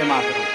मातरम।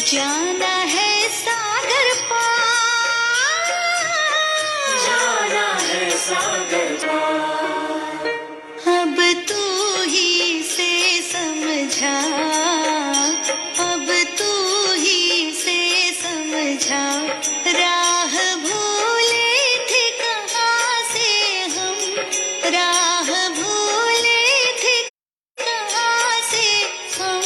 जाना है सागर पार, जाना है सागर पार। अब तू ही से समझा, अब तू ही से समझा, राह भूले थे कहाँ से हम, राह भूले थे कहाँ से हम।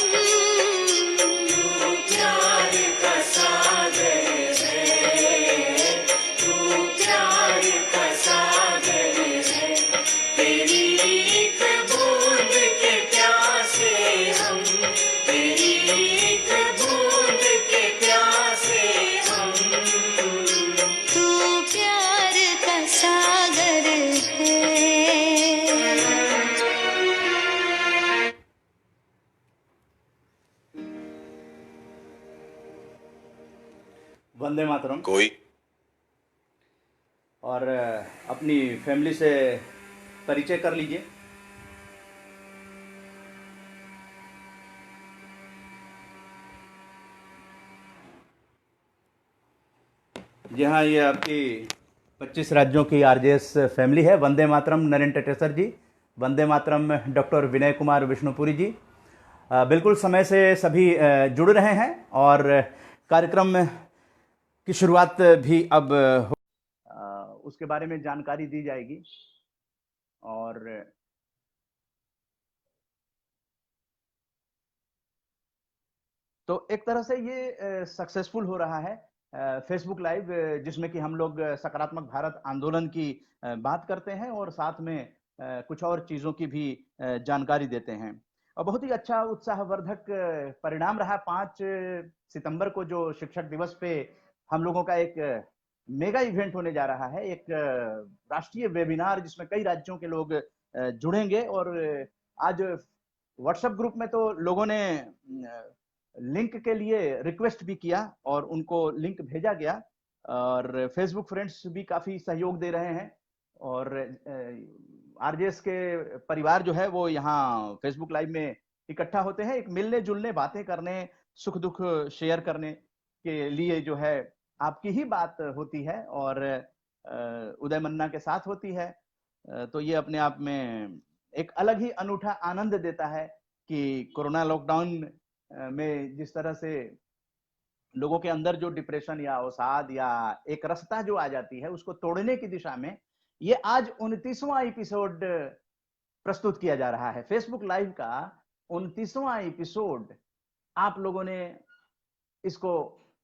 वंदे मातरम। कोई और अपनी फैमिली से परिचय कर लीजिए। जी हाँ, ये आपकी 25 राज्यों की आरजेएस फैमिली है। वंदे मातरम नरेन टेटेसर जी, वंदे मातरम डॉक्टर विनय कुमार विष्णुपुरी जी। बिल्कुल समय से सभी जुड़ रहे हैं और कार्यक्रम की शुरुआत भी अब उसके बारे में जानकारी दी जाएगी। और तो एक तरह से ये सक्सेसफुल हो रहा है फेसबुक लाइव, जिसमें कि हम लोग सकारात्मक भारत आंदोलन की बात करते हैं और साथ में कुछ और चीज़ों की भी जानकारी देते हैं। और बहुत ही अच्छा उत्साहवर्धक परिणाम रहा 5 सितंबर को, जो शिक्षक दिवस पे हम लोगों का एक मेगा इवेंट होने जा रहा है, एक राष्ट्रीय वेबिनार जिसमें कई राज्यों के लोग जुड़ेंगे। और आज व्हाट्सएप ग्रुप में तो लोगों ने लिंक के लिए रिक्वेस्ट भी किया और उनको लिंक भेजा गया, और फेसबुक फ्रेंड्स भी काफी सहयोग दे रहे हैं। और आरजेएस के परिवार जो है वो यहाँ फेसबुक लाइव में इकट्ठा होते हैं, एक मिलने जुलने, बातें करने, सुख दुख शेयर करने के लिए जो है आपकी ही बात होती है और उदय मन्ना के साथ होती है। तो ये अपने आप में एक अलग ही अनूठा आनंद देता है कि कोरोना लॉकडाउन में जिस तरह से लोगों के अंदर जो डिप्रेशन या अवसाद या एक रसता जो आ जाती है, उसको तोड़ने की दिशा में ये आज 29वां एपिसोड प्रस्तुत किया जा रहा है। फेसबुक लाइव का 29वां एपिसोड आप लोगों ने इसको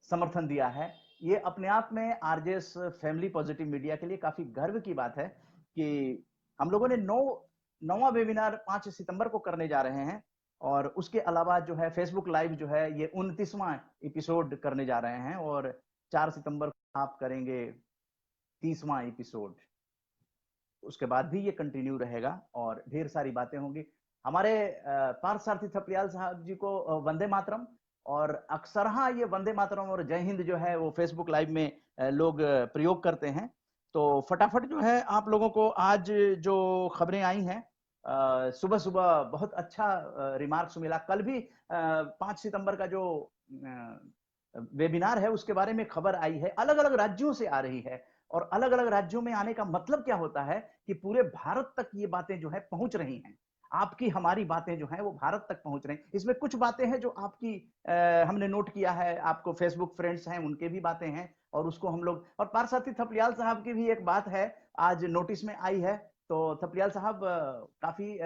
समर्थन दिया है। ये अपने आप में आरजेएस फैमिली पॉजिटिव मीडिया के लिए काफी गर्व की बात है कि हम लोगों ने नौवां वेबिनार 5 सितंबर को करने जा रहे हैं, और उसके अलावा जो है फेसबुक लाइव जो है ये 29वां एपिसोड करने जा रहे हैं, और 4 सितंबर को आप करेंगे 30वां एपिसोड। उसके बाद भी ये कंटिन्यू रहेगा और ढेर सारी बातें होंगी। हमारे पार्थ सारथी थपलियाल साहब जी को वंदे मातरम। और अक्सरहा ये वंदे मातरम और जय हिंद जो है वो फेसबुक लाइव में लोग प्रयोग करते हैं। तो फटाफट जो है आप लोगों को आज जो खबरें आई हैं, सुबह सुबह बहुत अच्छा रिमार्क्स मिला। कल भी 5 सितंबर का जो वेबिनार है उसके बारे में खबर आई है, अलग अलग राज्यों से आ रही है। और अलग अलग राज्यों में आने का मतलब क्या होता है कि पूरे भारत तक ये बातें जो है पहुंच रही हैं। आपकी हमारी बातें जो हैं वो भारत तक पहुंच रही हैं। इसमें कुछ बातें हैं जो आपकी हमने नोट किया है, आपको फेसबुक फ्रेंड्स हैं उनके भी बातें हैं, और उसको हम लोग, और पारसाती थपलियाल साहब की भी एक बात है आज नोटिस में आई है। तो थपलियाल साहब काफी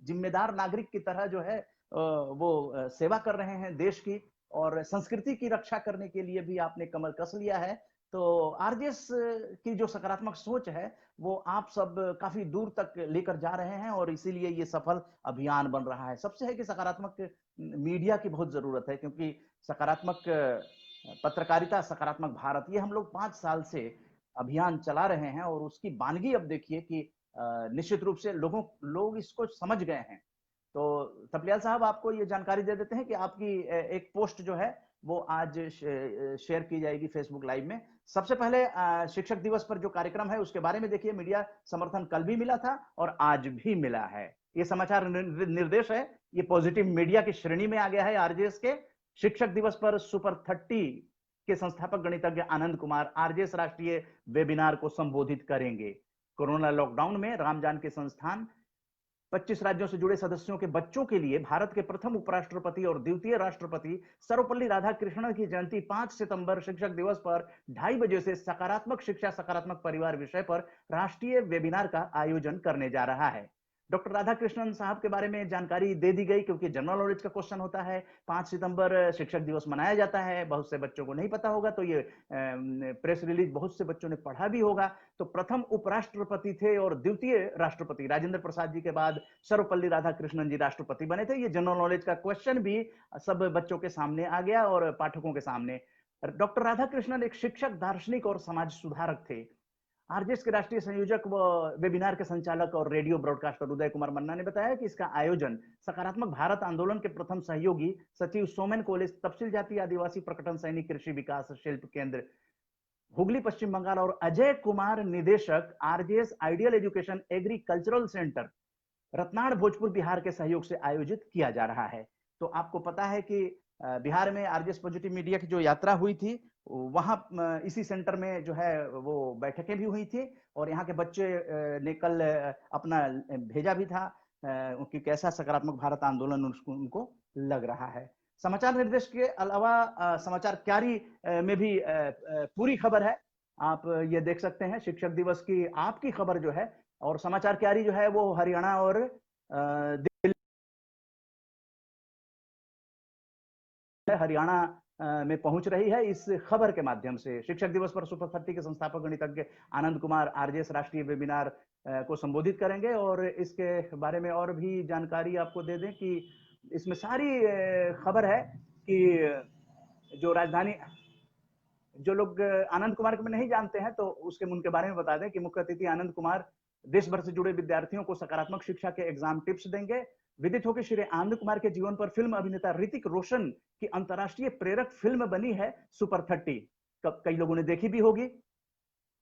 जिम्मेदार नागरिक की तरह जो है वो सेवा कर रहे हैं देश की, और संस्कृति की रक्षा करने के लिए भी आपने कमर कस लिया है। तो आरजेएस की जो सकारात्मक सोच है वो आप सब काफी दूर तक लेकर जा रहे हैं और इसीलिए ये सफल अभियान बन रहा है। सबसे है कि सकारात्मक मीडिया की बहुत जरूरत है, क्योंकि सकारात्मक पत्रकारिता, सकारात्मक भारत, ये हम लोग 5 साल से अभियान चला रहे हैं और उसकी बानगी अब देखिए कि निश्चित रूप से लोग इसको समझ गए हैं। तो तपलियाल साहब, आपको ये जानकारी दे देते हैं कि आपकी एक पोस्ट जो है वो आज शेयर की जाएगी फेसबुक लाइव में। सबसे पहले शिक्षक दिवस पर जो कार्यक्रम है उसके बारे में देखिए, मीडिया समर्थन कल भी मिला था और आज भी मिला है। ये समाचार निर्देश है, ये पॉजिटिव मीडिया की श्रेणी में आ गया है। आरजेएस के शिक्षक दिवस पर सुपर 30 के संस्थापक गणितज्ञ आनंद कुमार आरजेएस राष्ट्रीय वेबिनार को संबोधित करेंगे। कोरोना लॉकडाउन में रामजान के संस्थान 25 राज्यों से जुड़े सदस्यों के बच्चों के लिए भारत के प्रथम उपराष्ट्रपति और द्वितीय राष्ट्रपति सर्वपल्ली राधाकृष्णन की जयंती 5 सितंबर शिक्षक दिवस पर 2:30 बजे से सकारात्मक शिक्षा सकारात्मक परिवार विषय पर राष्ट्रीय वेबिनार का आयोजन करने जा रहा है। डॉक्टर राधाकृष्णन साहब के बारे में जानकारी दे दी गई, क्योंकि जनरल नॉलेज का क्वेश्चन होता है। 5 सितंबर शिक्षक दिवस मनाया जाता है, बहुत से बच्चों को नहीं पता होगा, तो ये प्रेस रिलीज बहुत से बच्चों ने पढ़ा भी होगा। तो प्रथम उपराष्ट्रपति थे और द्वितीय राष्ट्रपति राजेंद्र प्रसाद जी के बाद सर्वपल्ली राधाकृष्णन जी राष्ट्रपति बने थे। ये जनरल नॉलेज का क्वेश्चन भी सब बच्चों के सामने आ गया और पाठकों के सामने। डॉक्टर राधाकृष्णन एक शिक्षक, दार्शनिक और समाज सुधारक थे। आरजेएस के राष्ट्रीय संयोजक व वेबिनार के संचालक और रेडियो ब्रॉडकास्टर उदय कुमार मन्ना ने बताया कि इसका आयोजन सकारात्मक भारत आंदोलन के प्रथम सहयोगी सचिव सोमेन कॉलेज, तपसील जाति आदिवासी प्रकटन सैनिक कृषि विकास शिल्प केंद्र हुगली पश्चिम बंगाल और अजय कुमार, निदेशक RJS ideal education agricultural centre, Ratnad Bhojpur Bihar के सहयोग से आयोजित किया जा रहा है। तो आपको पता है कि बिहार में आरजेएस पॉजिटिव मीडिया की जो यात्रा हुई थी, वहां इसी सेंटर में जो है वो बैठकें भी हुई थी और यहाँ के बच्चे ने कल अपना भेजा भी था कि कैसा सकारात्मक भारत आंदोलन उनको लग रहा है। समाचार निर्देश के अलावा समाचार क्यारी में भी पूरी खबर है, आप ये देख सकते हैं। शिक्षक दिवस की आपकी खबर जो है, और समाचार क्यारी जो है वो हरियाणा और हरियाणा में पहुंच रही है इस खबर के माध्यम से। शिक्षक दिवस पर सुपर 30 के संस्थापक गणितज्ञ आनंद कुमार आरजेएस राष्ट्रीय वेबिनार को संबोधित करेंगे और इसके बारे में और भी जानकारी आपको दे दें कि इसमें सारी खबर है कि जो राजधानी, जो लोग आनंद कुमार को नहीं जानते हैं तो उनके बारे में बता दें कि मुख्य अतिथि आनंद कुमार देश भर से जुड़े विद्यार्थियों को सकारात्मक शिक्षा के एग्जाम टिप्स देंगे। विदित हो कि श्री आनंद कुमार के जीवन पर फिल्म अभिनेता ऋतिक रोशन की अंतर्राष्ट्रीय प्रेरक फिल्म बनी है सुपर 30, कई लोगों ने देखी भी होगी।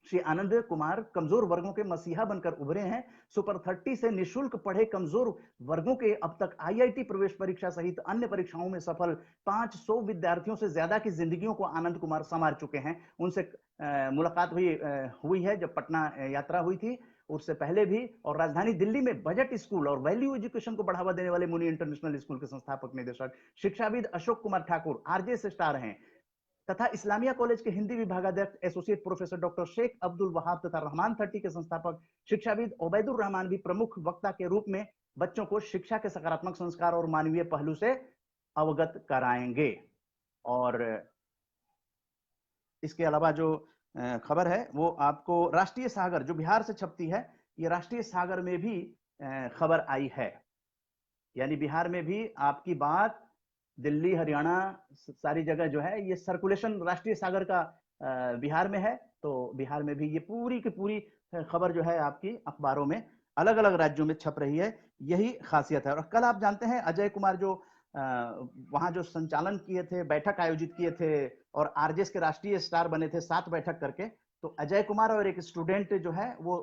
श्री आनंद कुमार कमजोर वर्गों के मसीहा बनकर उभरे हैं। सुपर 30 से निशुल्क पढ़े कमजोर वर्गों के अब तक आईआईटी प्रवेश परीक्षा सहित अन्य परीक्षाओं में सफल 500 विद्यार्थियों से ज्यादा की जिंदगियों को आनंद कुमार संवार चुके हैं। उनसे मुलाकात हुई है जब पटना यात्रा हुई थी, उससे पहले भी। और राजधानी दिल्ली में बजट स्कूल और वैल्यू एजुकेशन को बढ़ावा देने वाले मुनि इंटरनेशनल स्कूल के संस्थापक निदेशक शिक्षाविद अशोक कुमार ठाकुर आरजेएस स्टार हैं, तथा इस्लामिया कॉलेज के हिंदी विभागाध्यक्ष associate professor doctor Sheikh Abdul Wahab तथा रहमान 30 के संस्थापक शिक्षाविद ओबैदुर रहमान भी प्रमुख वक्ता के रूप में बच्चों को शिक्षा के सकारात्मक संस्कार और मानवीय पहलू से अवगत कराएंगे। और इसके अलावा जो खबर है वो आपको राष्ट्रीय सागर, जो बिहार से छपती है, ये राष्ट्रीय सागर में भी खबर आई है। यानी बिहार में भी आपकी बात, दिल्ली, हरियाणा, सारी जगह जो है ये सर्कुलेशन राष्ट्रीय सागर का बिहार में है। तो बिहार में भी ये पूरी की पूरी खबर जो है आपकी अखबारों में अलग अलग राज्यों में छप रही है, यही खासियत है। और कल आप जानते हैं अजय कुमार जो वहां जो संचालन किए थे, बैठक आयोजित किए थे और आरजेएस के राष्ट्रीय स्टार बने थे 7 बैठक करके, तो अजय कुमार और एक स्टूडेंट जो है वो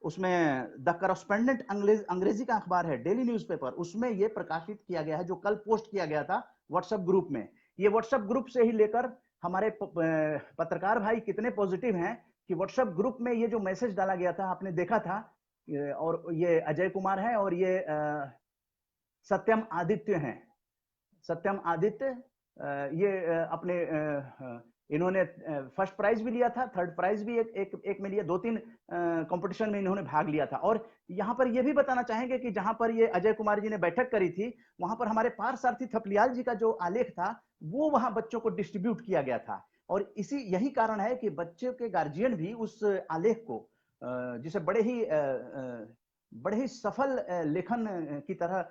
उसमें द करस्पेंडेंट अंग्रेजी का अखबार है, डेली न्यूज़पेपर, उसमें ये प्रकाशित किया गया है, जो कल पोस्ट किया गया था व्हाट्सएप ग्रुप में। ये व्हाट्सएप ग्रुप से ही लेकर हमारे पत्रकार भाई कितने पॉजिटिव हैं कि व्हाट्सएप ग्रुप में ये जो मैसेज डाला गया था आपने देखा था, और ये अजय कुमार है और ये सत्यम आदित्य हैं। सत्यम आदित्य ये अपने इन्होंने फर्स्ट प्राइज भी लिया था, थर्ड प्राइज भी एक में लिया, 2-3 कंपटीशन में इन्होंने भाग लिया था। और यहाँ पर ये भी बताना चाहेंगे कि जहां पर ये अजय कुमार जी ने बैठक करी थी, वहां पर हमारे पार्थ सारथी थपलियाल जी का जो आलेख था वो वहां बच्चों को डिस्ट्रीब्यूट किया गया था। और यही कारण है कि बच्चों के गार्जियन भी उस आलेख को जिसे बड़े ही सफल लेखन की तरह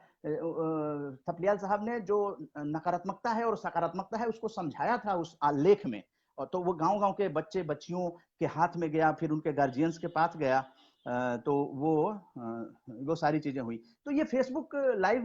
थपलियाल साहब ने जो नकारात्मकता है और सकारात्मकता है उसको समझाया था उस आलेख में। और तो वो गांव-गांव के बच्चे बच्चियों के हाथ में गया, फिर उनके गार्जियंस के पास गया, तो वो सारी चीजें हुई। तो ये फेसबुक लाइव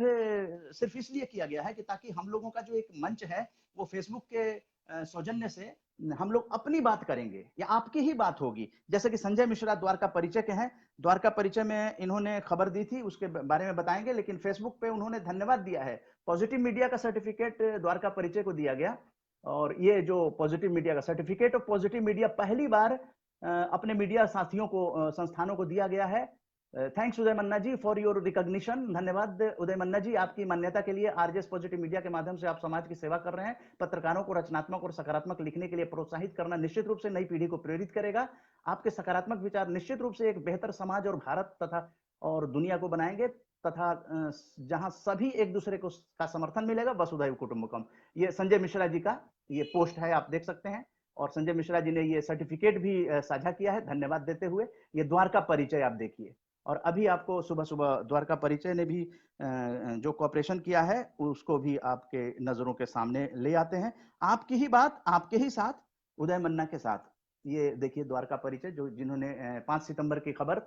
सिर्फ इसलिए किया गया है कि ताकि हम लोगों का जो एक मंच है वो फेसबुक के सौजन्य से हम लोग अपनी बात करेंगे या आपकी ही बात होगी। जैसे कि संजय मिश्रा द्वारका परिचय के हैं, द्वारका परिचय में इन्होंने खबर दी थी, उसके बारे में बताएंगे, लेकिन फेसबुक पे उन्होंने धन्यवाद दिया है। पॉजिटिव मीडिया का सर्टिफिकेट द्वारका परिचय को दिया गया, और ये जो पॉजिटिव मीडिया का सर्टिफिकेट ऑफ पॉजिटिव मीडिया पहली बार अपने मीडिया साथियों को, संस्थानों को दिया गया है। Thanks Uday Manna ji for your recognition. धन्यवाद उदय मन्ना जी आपकी मान्यता के लिए। आरजेएस पॉजिटिव मीडिया के माध्यम से आप समाज की सेवा कर रहे हैं। पत्रकारों को रचनात्मक और सकारात्मक लिखने के लिए प्रोत्साहित करना निश्चित रूप से नई पीढ़ी को प्रेरित करेगा। आपके सकारात्मक विचार निश्चित रूप से एक बेहतर समाज और भारत तथा और दुनिया को बनाएंगे, तथा जहां सभी एक दूसरे को का समर्थन मिलेगा, वसुधैव कुटुंबकम। ये संजय मिश्रा जी का ये पोस्ट है, आप देख सकते हैं। और संजय मिश्रा जी ने ये सर्टिफिकेट भी साझा किया है धन्यवाद देते हुए। ये द्वारका परिचय आप देखिए। और अभी आपको सुबह सुबह द्वारका परिचय ने भी जो कॉपरेशन किया है उसको भी आपके नजरों के सामने ले आते हैं। आपकी ही बात आपके ही साथ, उदय मन्ना के साथ। ये देखिए द्वारका परिचय, जो जिन्होंने 5 सितंबर की खबर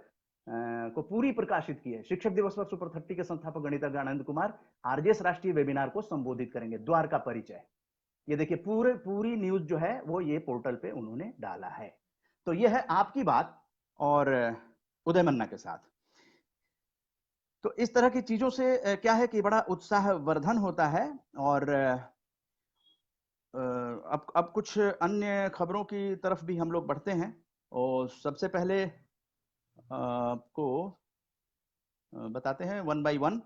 को पूरी प्रकाशित की है। शिक्षक दिवस पर सुपर 30 के संस्थापक गणितज्ञ आनंद कुमार आरजेएस राष्ट्रीय वेबिनार को संबोधित करेंगे। द्वारका परिचय, ये देखिए पूरी न्यूज जो है वो ये पोर्टल पे उन्होंने डाला है। तो ये है आपकी बात और उदय मन्ना के साथ। तो इस तरह की चीजों से क्या है कि बड़ा उत्साह वर्धन होता है। और अब कुछ अन्य खबरों की तरफ भी हम लोग बढ़ते हैं। और सबसे पहले आपको बताते हैं वन बाय वन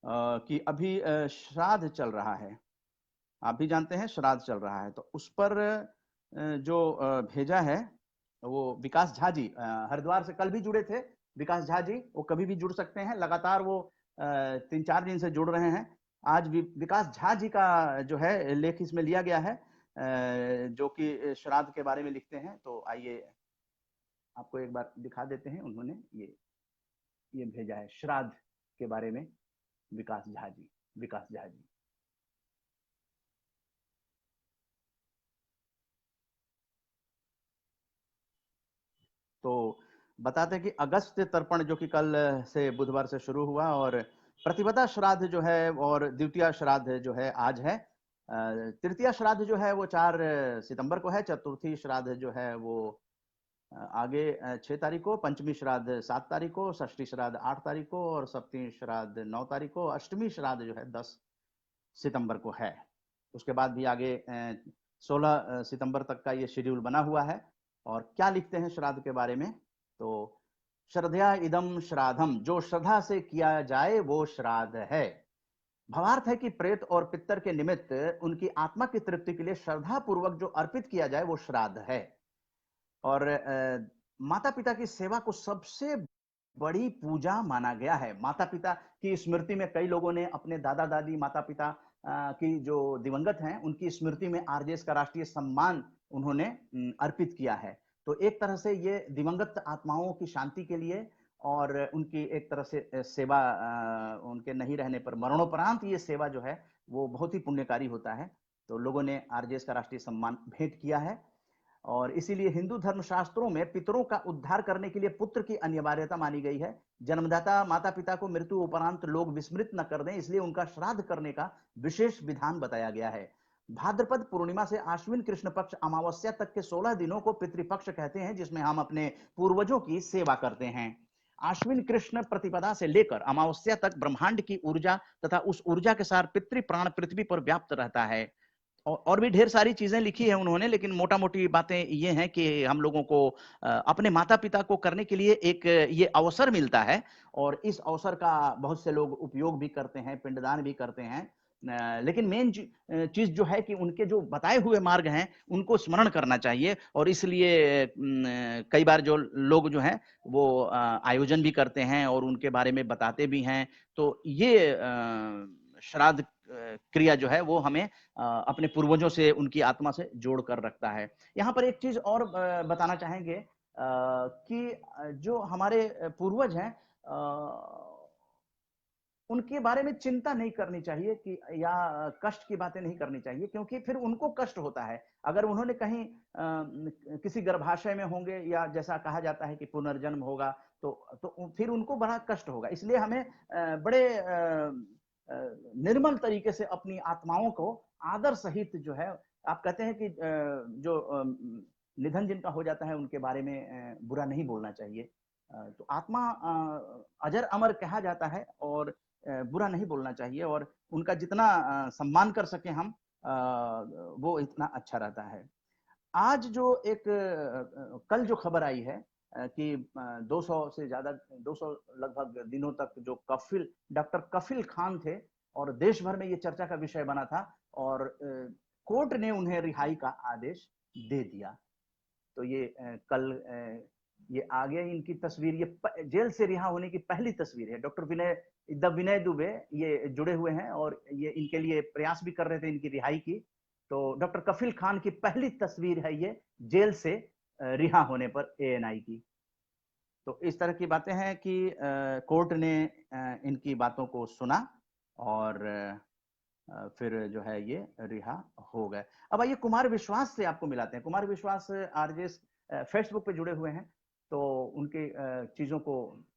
कि अभी श्राद्ध चल रहा है। आप भी जानते हैं श्राद्ध चल रहा है, तो उस पर जो भेजा है वो विकास झा जी हरिद्वार से कल भी जुड़े थे। विकास झा जी वो कभी भी जुड़ सकते हैं, लगातार वो 3-4 दिन से जुड़ रहे हैं। आज विकास झा जी का जो है लेख इसमें लिया गया है, जो कि श्राद्ध के बारे में लिखते हैं। तो आइए आपको एक बार दिखा देते हैं। उन्होंने ये भेजा है श्राद्ध के बारे में, विकास झा जी। तो बताते हैं कि अगस्त तर्पण जो कि कल से बुधवार से शुरू हुआ, और प्रतिपदा श्राद्ध जो है और द्वितीय श्राद्ध जो है आज है। तृतीय श्राद्ध जो है वो 4 सितंबर को है। चतुर्थी श्राद्ध जो है वो आगे 6 तारीख को, पंचमी श्राद्ध 7 तारीख को, षष्ठी श्राद्ध 8 तारीख को, और सप्तमी श्राद्ध 9 तारीख को, अष्टमी श्राद्ध जो है 10 सितंबर को है। उसके बाद भी आगे 16 सितंबर तक का ये शेड्यूल बना हुआ है। और क्या लिखते हैं श्राद्ध के बारे में, तो श्रद्धया इदम श्राद्धम, जो श्रद्धा से किया जाए वो श्राद्ध है। भावार्थ है कि प्रेत और पितर के निमित्त उनकी आत्मा की तृप्ति के लिए श्रद्धा पूर्वक जो अर्पित किया जाए वो श्राद्ध है। और माता पिता की सेवा को सबसे बड़ी पूजा माना गया है। माता पिता की स्मृति में कई लोगों ने अपने दादा दादी, माता पिता की जो दिवंगत हैं उनकी स्मृति में आरजेएस का राष्ट्रीय सम्मान उन्होंने अर्पित किया है। तो एक तरह से ये दिवंगत आत्माओं की शांति के लिए और उनकी एक तरह से सेवा, उनके नहीं रहने पर मरणोपरांत ये सेवा जो है वो बहुत ही पुण्यकारी होता है। तो लोगों ने आरजेएस का राष्ट्रीय सम्मान भेंट किया है। और इसीलिए हिंदू धर्मशास्त्रों में पितरों का उद्धार करने के लिए पुत्र की अनिवार्यता मानी गई है। जन्मदाता माता पिता को मृत्यु उपरांत लोग विस्मृत न कर दें, इसलिए उनका श्राद्ध करने का विशेष विधान बताया गया है। भाद्रपद पूर्णिमा से आश्विन कृष्ण पक्ष अमावस्या तक के 16 दिनों को पितृपक्ष कहते हैं, जिसमें हम अपने पूर्वजों की सेवा करते हैं। आश्विन कृष्ण प्रतिपदा से लेकर अमावस्या तक ब्रह्मांड की ऊर्जा तथा उस ऊर्जा के साथ पितृ प्राण पृथ्वी पर व्याप्त रहता है। और भी ढेर सारी चीजें लिखी है उन्होंने, लेकिन मोटा मोटी बातें ये हैं कि हम लोगों को अपने माता पिता को करने के लिए एक ये अवसर मिलता है, और इस अवसर का बहुत से लोग उपयोग भी करते हैं, पिंडदान भी करते हैं। लेकिन मेन चीज जो है कि उनके जो बताए हुए मार्ग हैं उनको स्मरण करना चाहिए। और इसलिए कई बार जो लोग जो हैं वो आयोजन भी करते हैं और उनके बारे में बताते भी हैं। तो ये श्राद्ध क्रिया जो है वो हमें अपने पूर्वजों से, उनकी आत्मा से जोड़ कर रखता है। यहाँ पर एक चीज और बताना चाहेंगे कि जो हमारे पूर्वज हैं, उनके बारे में चिंता नहीं करनी चाहिए कि या कष्ट की बातें नहीं करनी चाहिए, क्योंकि फिर उनको कष्ट होता है। अगर उन्होंने कहीं किसी गर्भाशय में होंगे या जैसा कहा जाता है कि पुनर्जन्म होगा, तो फिर उनको बड़ा कष्ट होगा। इसलिए हमें बड़े निर्मल तरीके से अपनी आत्माओं को आदर सहित जो है, आप कहते हैं कि जो निधन जिनका हो जाता है उनके बारे में बुरा नहीं बोलना चाहिए। तो आत्मा अजर अमर कहा जाता है और बुरा नहीं बोलना चाहिए, और उनका जितना सम्मान कर सके हम, वो इतना अच्छा रहता है। आज जो एक कल जो खबर आई है कि 200 से ज्यादा, 200 लगभग दिनों तक जो कफिल, डॉक्टर कफिल खान थे, और देश भर में ये चर्चा का विषय बना था, और कोर्ट ने उन्हें रिहाई का आदेश दे दिया। तो ये कल ये आ गया इनकी तस्वीर, ये जेल से रिहा होने की पहली तस्वीर है। डॉक्टर विनय दुबे ये जुड़े हुए हैं और ये इनके लिए प्रयास भी कर रहे थे इनकी रिहाई की। तो डॉक्टर कफिल खान की पहली तस्वीर है ये जेल से रिहा होने पर एएनआई की। तो इस तरह की बातें हैं कि कोर्ट ने इनकी बातों को सुना और फिर जो है ये रिहा हो गए। अब आइए कुमार विश्वास से आपको मिलाते हैं। कुमार विश्वास आरजेएस फेसबुक पे जुड़े हुए हैं, तो उनके चीजों को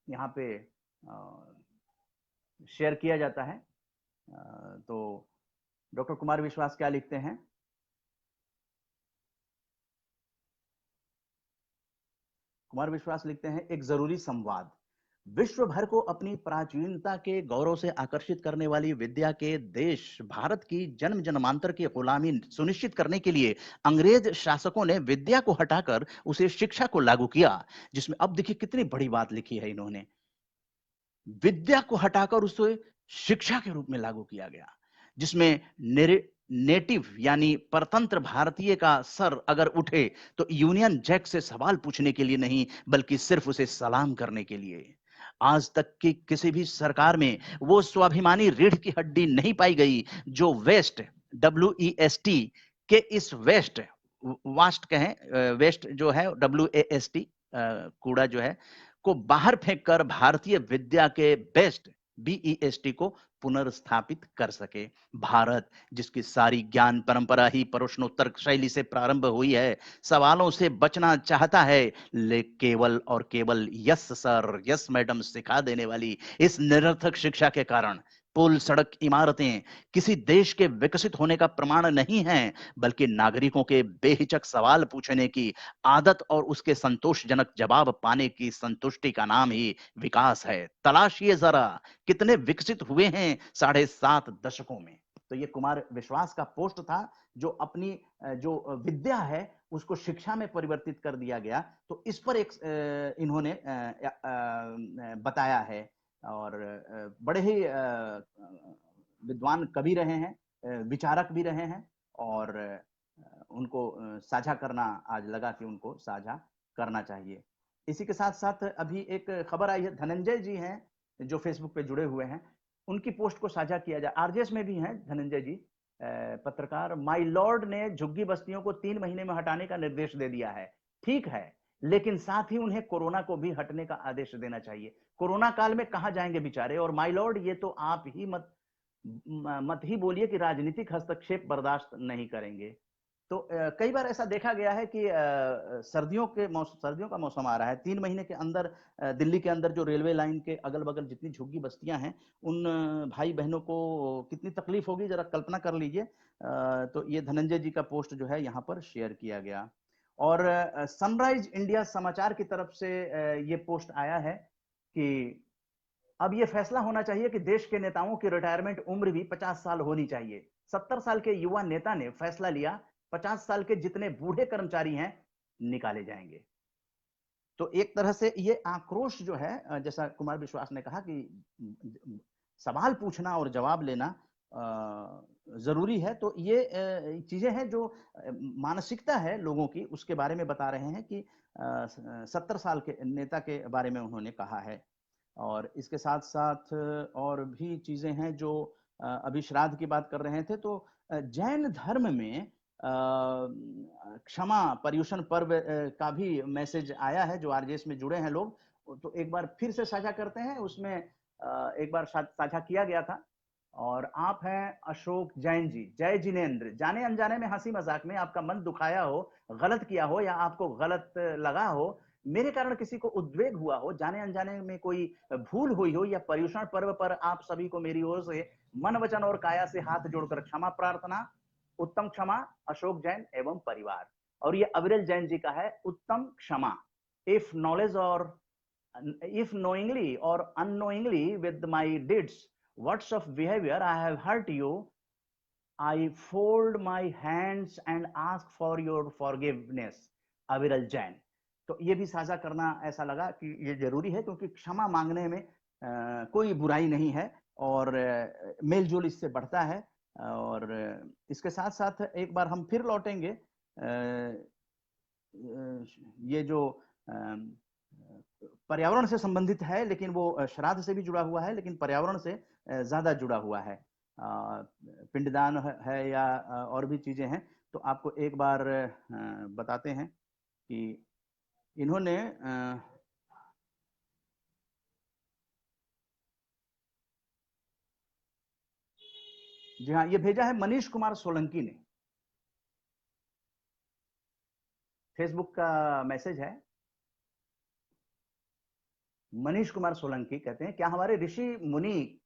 यहाँ पे शेयर किया जाता है। तो डॉक्टर कुमार विश्वास क्या लिखते हैं? कुमार विश्वास लिखते हैं, एक जरूरी संवाद। विश्व भर को अपनी प्राचीनता के गौरव से आकर्षित करने वाली विद्या के देश भारत की जन्म जन्मांतर की गुलामी सुनिश्चित करने के लिए अंग्रेज शासकों ने विद्या को हटाकर उसे शिक्षा को लागू किया, जिसमें अब देखिए कितनी बड़ी बात लिखी है इन्होंने। विद्या को हटाकर उसे शिक्षा के रूप में लागू किया गया, जिसमें नेटिव यानी परतंत्र भारतीय का सर अगर उठे तो यूनियन जैक से सवाल पूछने के लिए नहीं, बल्कि सिर्फ उसे सलाम करने के लिए। आज तक की किसी भी सरकार में वो स्वाभिमानी रीढ़ की हड्डी नहीं पाई गई जो वेस्ट, WEST के इस वास्ट कहें, वेस्ट जो है WAST कूड़ा जो है को बाहर फेंककर भारतीय विद्या के बेस्ट BEST को पुनर्स्थापित कर सके। भारत जिसकी सारी ज्ञान परंपरा ही प्रश्नोत्तर शैली से प्रारंभ हुई है, सवालों से बचना चाहता है, लेकिन केवल और केवल यस सर, यस मैडम सिखा देने वाली इस निरर्थक शिक्षा के कारण पुल, सड़क, इमारतें किसी देश के विकसित होने का प्रमाण नहीं हैं, बल्कि नागरिकों के बेहिचक सवाल पूछने की आदत और उसके संतोषजनक जवाब पाने की संतुष्टि का नाम ही विकास है। तलाशिए जरा कितने विकसित हुए हैं 7.5 दशकों में। तो ये कुमार विश्वास का पोस्ट था, जो अपनी जो विद्या है उसको शिक्षा में परिवर्तित कर दिया गया। तो इस पर एक इन्होंने बताया है, और बड़े ही विद्वान कवि रहे हैं, विचारक भी रहे हैं, और उनको साझा करना आज लगा कि उनको साझा करना चाहिए। इसी के साथ साथ अभी एक खबर आई है, धनंजय जी हैं जो फेसबुक पे जुड़े हुए हैं, उनकी पोस्ट को साझा किया जाए। आरजेएस में भी हैं धनंजय जी, पत्रकार। माय लॉर्ड ने झुग्गी बस्तियों को 3 महीने में हटाने का निर्देश दे दिया है। ठीक है, लेकिन साथ ही उन्हें कोरोना को भी हटने का आदेश देना चाहिए। कोरोना काल में कहां जाएंगे बेचारे। और माय लॉर्ड, ये तो आप ही मत ही बोलिए कि राजनीतिक हस्तक्षेप बर्दाश्त नहीं करेंगे। तो कई बार ऐसा देखा गया है कि सर्दियों का मौसम आ रहा है, 3 महीने के अंदर दिल्ली के अंदर जो रेलवे लाइन के अगल बगल जितनी झुग्गी बस्तियां हैं, उन भाई बहनों को कितनी तकलीफ होगी, जरा कल्पना कर लीजिए। तो ये धनंजय जी का पोस्ट जो है यहाँ पर शेयर किया गया। और सनराइज इंडिया समाचार की तरफ से ये पोस्ट आया है कि अब ये फैसला होना चाहिए कि देश के नेताओं की रिटायरमेंट उम्र भी 50 साल होनी चाहिए। 70 साल के युवा नेता ने फैसला लिया, 50 साल के जितने बूढ़े कर्मचारी हैं निकाले जाएंगे। तो एक तरह से ये आक्रोश जो है, जैसा कुमार विश्वास ने कहा कि सवाल पूछना और जवाब लेना जरूरी है। तो ये चीजें हैं जो मानसिकता है लोगों की, उसके बारे में बता रहे हैं कि 70 साल के नेता के बारे में उन्होंने कहा है। और इसके साथ साथ और भी चीजें हैं जो अभी श्राद्ध की बात कर रहे थे, तो जैन धर्म में क्षमा पर्युषण पर्व का भी मैसेज आया है। जो आरजेएस में जुड़े हैं लोग, तो एक बार फिर से साझा करते हैं। उसमें एक बार साझा किया गया था। और आप हैं अशोक जैन जी, जय जिनेन्द्र। जाने अनजाने में, हंसी मजाक में आपका मन दुखाया हो, गलत किया हो या आपको गलत लगा हो, मेरे कारण किसी को उद्वेग हुआ हो, जाने अनजाने में कोई भूल हुई हो, या पर्युषण पर्व पर आप सभी को मेरी ओर से मन वचन और काया से हाथ जोड़कर क्षमा प्रार्थना। उत्तम क्षमा, अशोक जैन एवं परिवार। और ये अविरल जैन जी का है, उत्तम क्षमा। इफ नॉलेज और if knowingly or unknowingly with my deeds, words of behavior I have hurt you, I fold my hands and ask for your forgiveness. अविरल जैन। तो ये भी साझा करना ऐसा लगा कि ये जरूरी है, क्योंकि क्षमा मांगने में कोई बुराई नहीं है, और मेलजोल इससे बढ़ता है। और इसके साथ साथ एक बार हम फिर लौटेंगे, ये जो पर्यावरण से संबंधित है, लेकिन वो श्राद्ध से भी जुड़ा हुआ है, लेकिन पर्यावरण से ज्यादा जुड़ा हुआ है। पिंडदान है या और भी चीजें हैं। तो आपको एक बार बताते हैं कि इन्होंने जी हाँ, ये भेजा है मनीष कुमार सोलंकी ने। फेसबुक का मैसेज है। मनीष कुमार सोलंकी कहते हैं, क्या हमारे ऋषि मुनि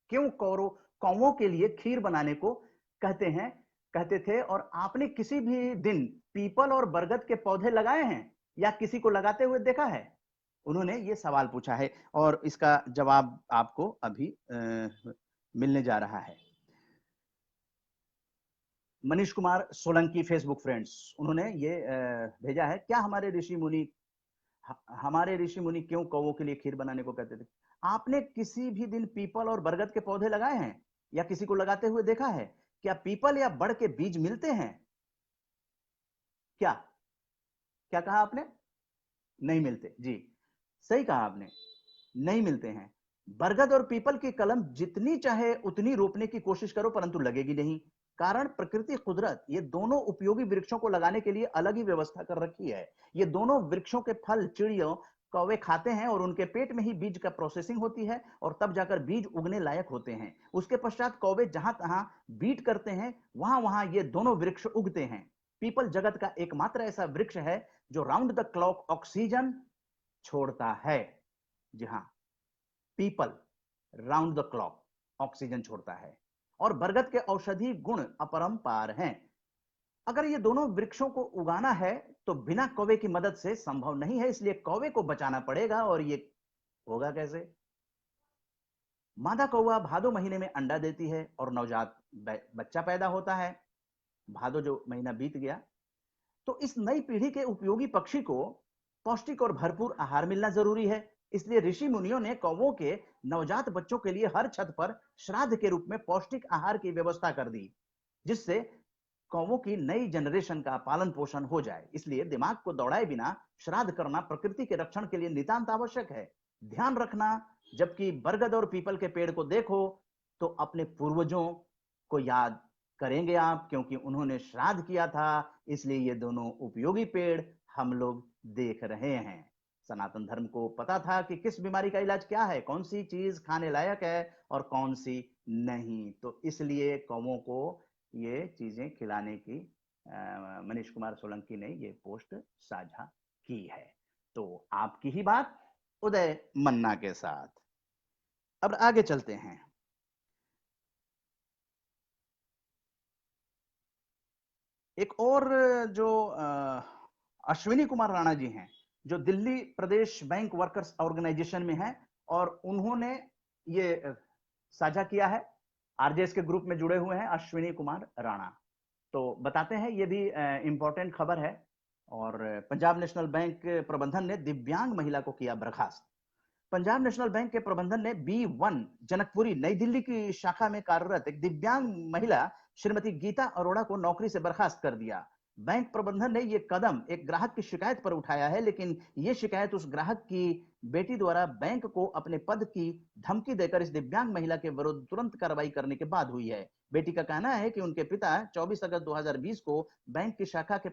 क्यों कौवों के लिए खीर बनाने को कहते थे, और आपने किसी भी दिन पीपल और बरगद के पौधे लगाए हैं या किसी को लगाते हुए देखा है? उन्होंने ये सवाल पूछा है, और इसका जवाब आपको अभी मिलने जा रहा है। मनीष कुमार सोलंकी, फेसबुक फ्रेंड्स, उन्होंने ये भेजा है, क्या हमारे ऋषि मुनि क्यों कौवों के लिए खीर बनाने को कहते थे? आपने किसी भी दिन पीपल और बरगद के पौधे लगाए हैं या किसी को लगाते हुए देखा है? क्या पीपल या बड़ के बीज मिलते हैं? क्या क्या कहा आपने? नहीं मिलते। जी, सही कहा आपने, नहीं मिलते हैं। बरगद और पीपल की कलम जितनी चाहे उतनी रोपने की कोशिश करो, परंतु लगेगी नहीं। कारण प्रकृति, कुदरत, ये दोनों उपयोगी वृक्षों को लगाने के लिए अलग ही व्यवस्था कर रखी है। ये दोनों वृक्षों के फल चिड़ियों कौवे खाते हैं, और उनके पेट में ही बीज का प्रोसेसिंग होती है, और तब जाकर बीज उगने लायक होते हैं। उसके पश्चात कौवे जहां तहां बीट करते हैं, वहां वहां ये दोनों वृक्ष उगते हैं। पीपल जगत का एकमात्र ऐसा वृक्ष है जो राउंड द क्लॉक ऑक्सीजन छोड़ता है। जी हाँ, people round the clock oxygen छोड़ता है, और बरगद के औषधि गुण अपरंपार हैं। अगर ये दोनों वृक्षों को उगाना है तो बिना कौवे की मदद से संभव नहीं है, इसलिए कौवे को बचाना पड़ेगा। और ये होगा कैसे? मादा कौवा भादो महीने में अंडा देती है और नवजात बच्चा पैदा होता है। भादो जो महीना बीत गया, तो इस नई पीढ़ी के उपयोगी पक्षी को पौष्टिक और भरपूर आहार मिलना जरूरी है। इसलिए ऋषि मुनियों ने कौवों के नवजात बच्चों के लिए हर छत पर श्राद्ध के रूप में पौष्टिक आहार की व्यवस्था कर दी, जिससे कौवों की नई जनरेशन का पालन पोषण हो जाए। इसलिए दिमाग को दौड़ाए बिना श्राद्ध करना प्रकृति के रक्षण के लिए नितांत आवश्यक है। ध्यान रखना, जबकि बरगद और पीपल के पेड़ को देखो तो अपने पूर्वजों को याद करेंगे आप, क्योंकि उन्होंने श्राद्ध किया था, इसलिए ये दोनों उपयोगी पेड़ हम लोग देख रहे हैं। सनातन धर्म को पता था कि किस बीमारी का इलाज क्या है, कौन सी चीज खाने लायक है और कौन सी नहीं, तो इसलिए कौवों को ये चीजें खिलाने की मनीष कुमार सोलंकी ने ये पोस्ट साझा की है। तो आपकी ही बात उदय मन्ना के साथ। अब आगे चलते हैं। एक और जो अश्विनी कुमार राणा जी हैं, जो दिल्ली प्रदेश बैंक वर्कर्स ऑर्गेनाइजेशन में हैं, और उन्होंने ये साझा किया है। आरजेएस के ग्रुप में जुड़े हुए हैं अश्विनी कुमार राणा। तो बताते हैं, ये भी इंपॉर्टेंट खबर है। और पंजाब नेशनल बैंक प्रबंधन ने दिव्यांग महिला को किया बर्खास्त। पंजाब नेशनल बैंक के प्रबंधन ने B1 जनकपुरी नई दिल्ली की शाखा में कार्यरत एक दिव्यांग महिला श्रीमती गीता अरोड़ा को नौकरी से बर्खास्त कर दिया। बैंक प्रबंधन ने ये कदम एक ग्राहक की शिकायत पर उठाया है, लेकिन ये शिकायत उस ग्राहक की बेटी द्वारा बैंक को अपने पद की धमकी देकर इस दिव्यांग महिला के विरुद्ध तुरंत कार्रवाई करने के बाद हुई है। बेटी का कहना है कि उनके पिता 24 अगस्त 2020 को बैंक की शाखा के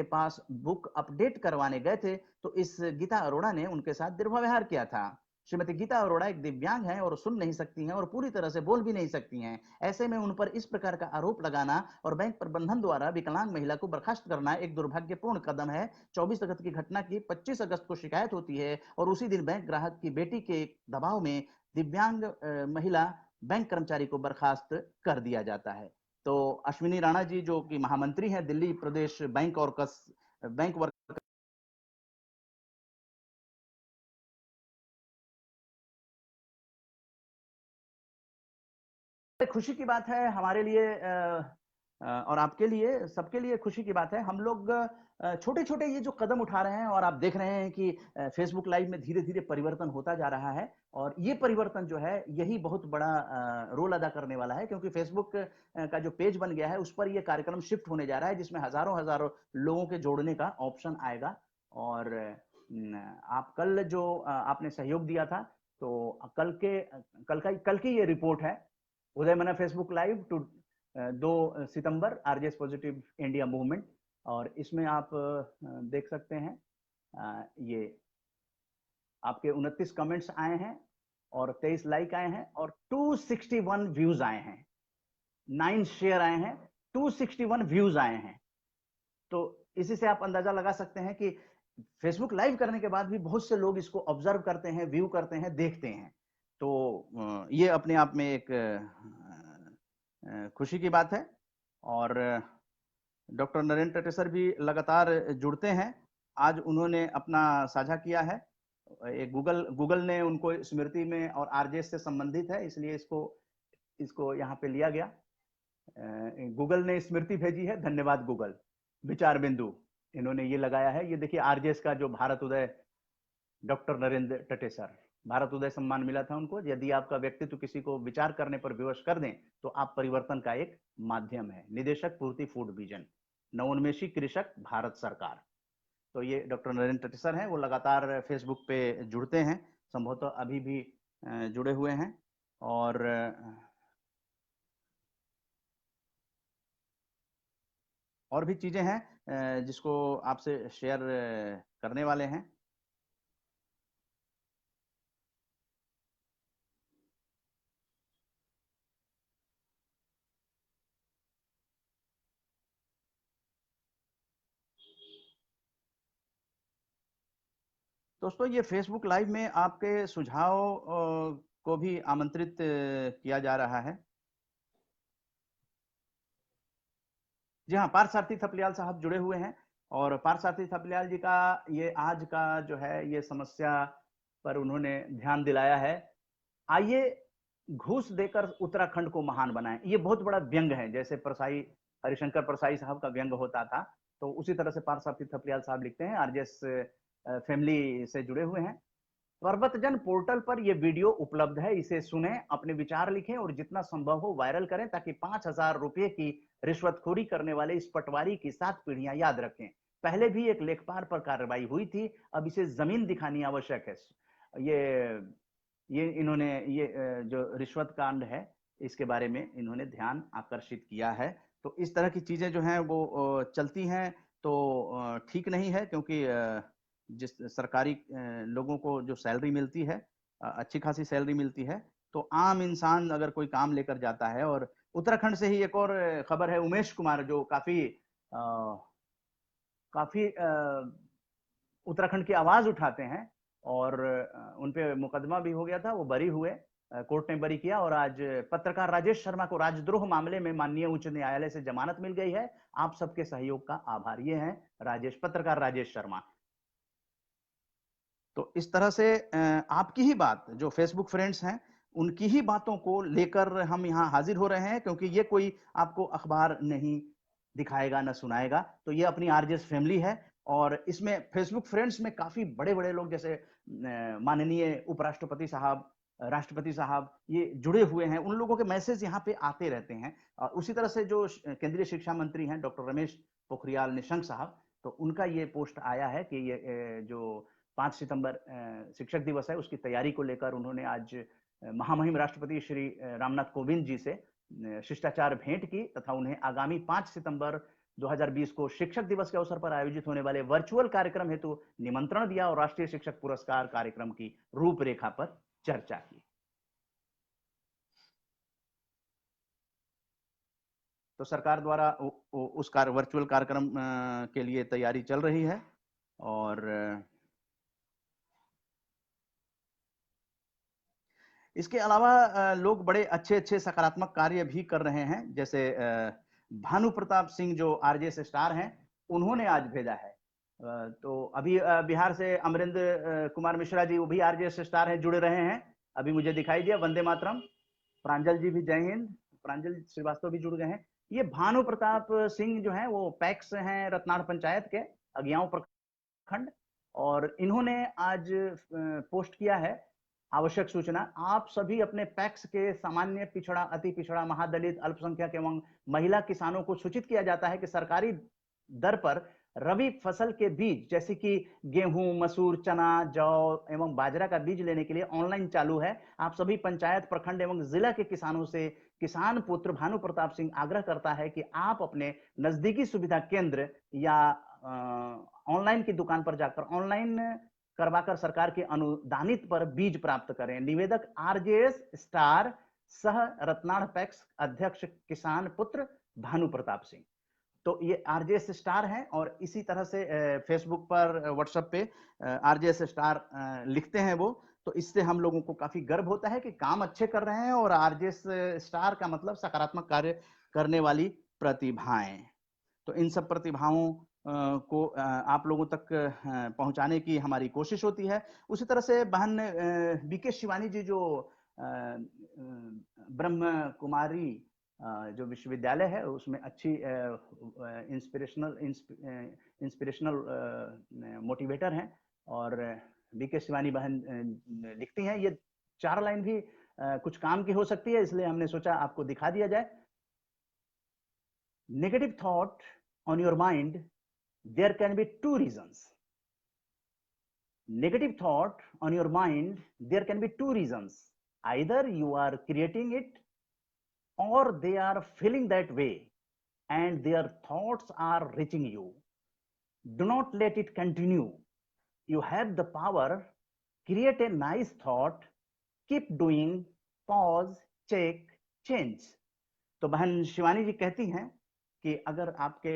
पास बुक अपडेट करवाने गए थे, तो इस गीता अरोड़ा ने उनके साथ दुर्व्यवहार किया था। श्रीमती गीता अरोड़ा एक दिव्यांग हैं और सुन नहीं सकती हैं और पूरी तरह से बोल भी नहीं सकती हैं। ऐसे में उन पर इस प्रकार का आरोप लगाना और बैंक प्रबंधन द्वारा विकलांग महिला को बर्खास्त करना एक दुर्भाग्यपूर्ण कदम है। 24 अगस्त की घटना की 25 अगस्त को शिकायत होती है और उसी दिन बैंक ग्राहक की बेटी के दबाव में दिव्यांग महिला बैंक कर्मचारी को बर्खास्त कर दिया जाता है। तो अश्विनी राणा जी जो कि महामंत्री हैं दिल्ली प्रदेश बैंक वर्क खुशी की बात है हमारे लिए और आपके लिए, सबके लिए खुशी की बात है। हम लोग छोटे छोटे ये जो कदम उठा रहे हैं और आप देख रहे हैं कि फेसबुक लाइव में धीरे धीरे परिवर्तन होता जा रहा है और ये परिवर्तन जो है यही बहुत बड़ा रोल अदा करने वाला है, क्योंकि फेसबुक का जो पेज बन गया है उस पर ये कार्यक्रम शिफ्ट होने जा रहा है, जिसमें हजारों हजारों लोगों के जोड़ने का ऑप्शन आएगा। और आप कल जो आपने सहयोग दिया था, तो कल की ये रिपोर्ट है Uday Manna Facebook live to 2 सितंबर आरजेएस पॉजिटिव इंडिया मूवमेंट। और इसमें आप देख सकते हैं ये आपके 29 कमेंट्स आए हैं और 23 लाइक आए हैं और 261 व्यूज आए हैं, 9 शेयर आए हैं, 261 व्यूज आए हैं। तो इसी से आप अंदाजा लगा सकते हैं कि फेसबुक लाइव करने के बाद भी बहुत से लोग इसको ऑब्जर्व करते हैं, व्यू करते हैं, देखते हैं। तो ये अपने आप में एक खुशी की बात है। और डॉक्टर नरेंद्र टेटेसर भी लगातार जुड़ते हैं। आज उन्होंने अपना साझा किया है, गूगल ने उनको स्मृति में और आरजेएस से संबंधित है, इसलिए इसको यहाँ पे लिया गया। गूगल ने स्मृति भेजी है, धन्यवाद गूगल। विचार बिंदु इन्होंने ये लगाया है, ये देखिए आरजेएस का जो भारत उदय डॉक्टर नरेंद्र टेटेसर भारत उदय सम्मान मिला था उनको। यदि आपका व्यक्तित्व किसी को विचार करने पर विवश कर दें तो आप परिवर्तन का एक माध्यम है। निदेशक पूर्ति फूड विजन, नवोन्मेषी कृषक भारत सरकार। तो ये डॉक्टर नरेंद्र टेटेसर हैं, वो लगातार फेसबुक पे जुड़ते हैं, संभवतः अभी भी जुड़े हुए हैं। और भी चीजें हैं जिसको आपसे शेयर करने वाले हैं। दोस्तों ये फेसबुक लाइव में आपके सुझाव को भी आमंत्रित किया जा रहा है। जी हाँ, पार्थसारथी थपलियाल साहब जुड़े हुए हैं और पार्थसारथी थपलियाल जी का ये आज का जो है ये समस्या पर उन्होंने ध्यान दिलाया है। आइए घूस देकर उत्तराखंड को महान बनाएं। ये बहुत बड़ा व्यंग है, जैसे परसाई हरिशंकर परसाई साहब का व्यंग होता था, तो उसी तरह से पार्थसारथी थपलियाल साहब लिखते हैं, आरजेएस फैमिली से जुड़े हुए हैं। पर्वतजन पोर्टल पर यह वीडियो उपलब्ध है, इसे सुने, अपने विचार लिखें और जितना संभव हो वायरल करें ताकि 5,000 रुपए की रिश्वतखोरी करने वाले इस पटवारी की 7 पीढ़ियां याद रखें। पहले भी एक लेखपाल पर कार्रवाई हुई थी, अब इसे जमीन दिखानी आवश्यक है। ये इन्होंने ये जो रिश्वत कांड है इसके बारे में इन्होंने ध्यान आकर्षित किया है। तो इस तरह की चीजें जो हैं वो चलती हैं तो ठीक नहीं है, क्योंकि जिस सरकारी लोगों को जो सैलरी मिलती है, अच्छी खासी सैलरी मिलती है, तो आम इंसान अगर कोई काम लेकर जाता है। और उत्तराखंड से ही एक और खबर है, उमेश कुमार जो काफी उत्तराखंड की आवाज उठाते हैं और उन पे मुकदमा भी हो गया था, वो बरी हुए, कोर्ट ने बरी किया और आज पत्रकार राजेश शर्मा को राजद्रोह मामले में माननीय उच्च न्यायालय से जमानत मिल गई है। आप सबके सहयोग का आभार। ये हैं पत्रकार राजेश शर्मा। तो इस तरह से आपकी ही बात, जो फेसबुक फ्रेंड्स हैं उनकी ही बातों को लेकर हम यहाँ हाजिर हो रहे हैं, क्योंकि ये कोई आपको अखबार नहीं दिखाएगा न सुनाएगा। तो ये अपनी आरजेएस फैमिली है और इसमें फेसबुक फ्रेंड्स में काफी बड़े बड़े लोग जैसे माननीय उपराष्ट्रपति साहब, राष्ट्रपति साहब, ये जुड़े हुए हैं। उन लोगों के मैसेज यहाँ पे आते रहते हैं। और उसी तरह से जो केंद्रीय शिक्षा मंत्री हैं डॉक्टर रमेश पोखरियाल निशंक साहब, तो उनका ये पोस्ट आया है कि ये जो 5 सितंबर शिक्षक दिवस है उसकी तैयारी को लेकर उन्होंने आज महामहिम राष्ट्रपति श्री रामनाथ कोविंद जी से शिष्टाचार भेंट की तथा उन्हें आगामी 5 सितंबर 2020 को शिक्षक दिवस के अवसर पर आयोजित होने वाले वर्चुअल कार्यक्रम हेतु निमंत्रण दिया और राष्ट्रीय शिक्षक पुरस्कार कार्यक्रम की रूपरेखा पर चर्चा की। तो सरकार द्वारा उस वर्चुअल कार्यक्रम के लिए तैयारी चल रही है और इसके अलावा लोग बड़े अच्छे अच्छे सकारात्मक कार्य भी कर रहे हैं, जैसे भानु प्रताप सिंह जो आरजेएस स्टार हैं, उन्होंने आज भेजा है। तो अभी बिहार से अमरेंद्र कुमार मिश्रा जी, वो भी आरजेएस स्टार हैं, जुड़े रहे हैं, अभी मुझे दिखाई दिया। वंदे मातरम। प्रांजल जी भी जय हिंद, प्रांजल श्रीवास्तव भी जुड़ गए हैं। ये भानु प्रताप सिंह जो हैं वो पैक्स हैं रत्नाड़ पंचायत के अगियाओं प्रखंड, और इन्होंने आज पोस्ट किया है आवश्यक सूचना। आप सभी अपने पैक्स के सामान्य, पिछड़ा, अति पिछड़ा, महादलित, अल्पसंख्यक एवं महिला किसानों को सूचित किया जाता है कि सरकारी दर पर रबी फसल के बीज जैसे कि गेहूं, मसूर, चना, जौ एवं बाजरा का बीज लेने के लिए ऑनलाइन चालू है। आप सभी पंचायत, प्रखंड एवं जिला के किसानों से किसान पुत्र भानु प्रताप सिंह आग्रह करता है कि आप अपने नजदीकी सुविधा केंद्र या ऑनलाइन की दुकान पर जाकर ऑनलाइन करवाकर सरकार के अनुदानित पर बीज प्राप्त करें। निवेदक आरजेएस स्टार सह रत्नाड़ पैक्स अध्यक्ष किसान पुत्र भानु प्रताप सिंह। तो ये आरजेएस स्टार हैं और इसी तरह से फेसबुक पर, व्हाट्सएप पे आरजेएस स्टार लिखते हैं वो। तो इससे हम लोगों को काफी गर्व होता है कि काम अच्छे कर रहे हैं, और आरजेएस स्टार का मतलब सकारात्मक कार्य करने वाली प्रतिभाएं। तो इन सब प्रतिभाओं को आप लोगों तक पहुंचाने की हमारी कोशिश होती है। उसी तरह से बहन बीके शिवानी जी जो ब्रह्म कुमारी जो विश्वविद्यालय है उसमें अच्छी इंस्पिरेशनल मोटिवेटर हैं, और बीके शिवानी बहन लिखती हैं। ये 4 लाइन भी कुछ काम की हो सकती है, इसलिए हमने सोचा आपको दिखा दिया जाए। Negative thought on your mind, there can be 2 reasons. Negative thought on your mind, there can be 2 reasons. Either you are creating it or they are feeling that way and their thoughts are reaching you. Do not let it continue. You have the power. Create a nice thought. Keep doing. Pause, check, change. तो बहन शिवानी जी कहती हैं कि अगर आपके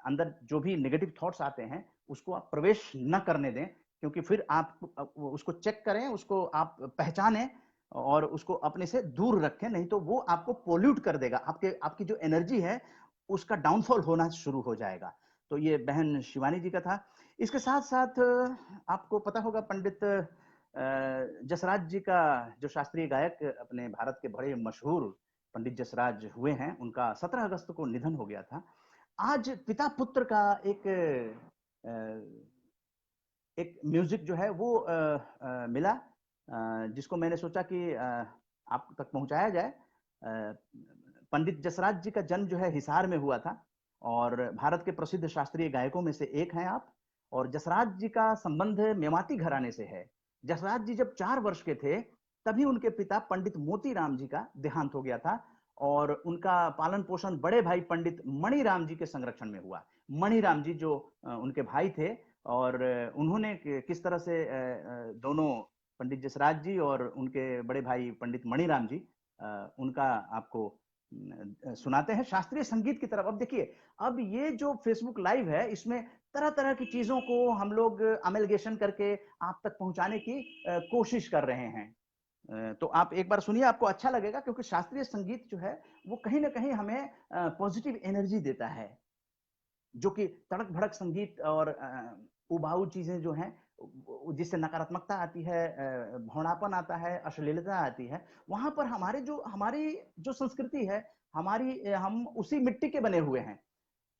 अंदर जो भी नेगेटिव थॉट्स आते हैं उसको आप प्रवेश न करने दें, क्योंकि फिर आप उसको चेक करें, उसको आप पहचानें और उसको अपने से दूर रखें, नहीं तो वो आपको पोल्यूट कर देगा। आपकी जो एनर्जी है उसका डाउनफॉल होना शुरू हो जाएगा। तो ये बहन शिवानी जी का था। इसके साथ साथ आपको पता होगा पंडित जसराज जी का, जो शास्त्रीय गायक अपने भारत के बड़े मशहूर पंडित जसराज हुए हैं, उनका 17 अगस्त को निधन हो गया था। आज पिता पुत्र का एक म्यूजिक जो है वो मिला, जिसको मैंने सोचा कि आप तक पहुंचाया जाए। पंडित जसराज जी का जन्म जो है हिसार में हुआ था, और भारत के प्रसिद्ध शास्त्रीय गायकों में से एक हैं आप। और जसराज जी का संबंध मेवाती घराने से है। जसराज जी जब 4 वर्ष के थे तभी उनके पिता पंडित मोतीराम जी का देहांत हो गया था, और उनका पालन पोषण बड़े भाई पंडित मणिराम जी के संरक्षण में हुआ। मणिराम जी जो उनके भाई थे, और उन्होंने किस तरह से दोनों पंडित जसराज जी और उनके बड़े भाई पंडित मणिराम जी, उनका आपको सुनाते हैं शास्त्रीय संगीत की तरफ। अब देखिए, अब ये जो फेसबुक लाइव है इसमें तरह तरह की चीजों को हम लोग अमेलगेशन करके आप तक पहुंचाने की कोशिश कर रहे हैं। तो आप एक बार सुनिए, आपको अच्छा लगेगा, क्योंकि शास्त्रीय संगीत जो है वो कहीं ना कहीं हमें पॉजिटिव एनर्जी देता है, जो कि तड़क भड़क संगीत और उबाऊ चीजें जो हैं जिससे नकारात्मकता आती है, भौनापन आता है, अश्लीलता आती है, वहां पर हमारी जो संस्कृति है, हम उसी मिट्टी के बने हुए हैं।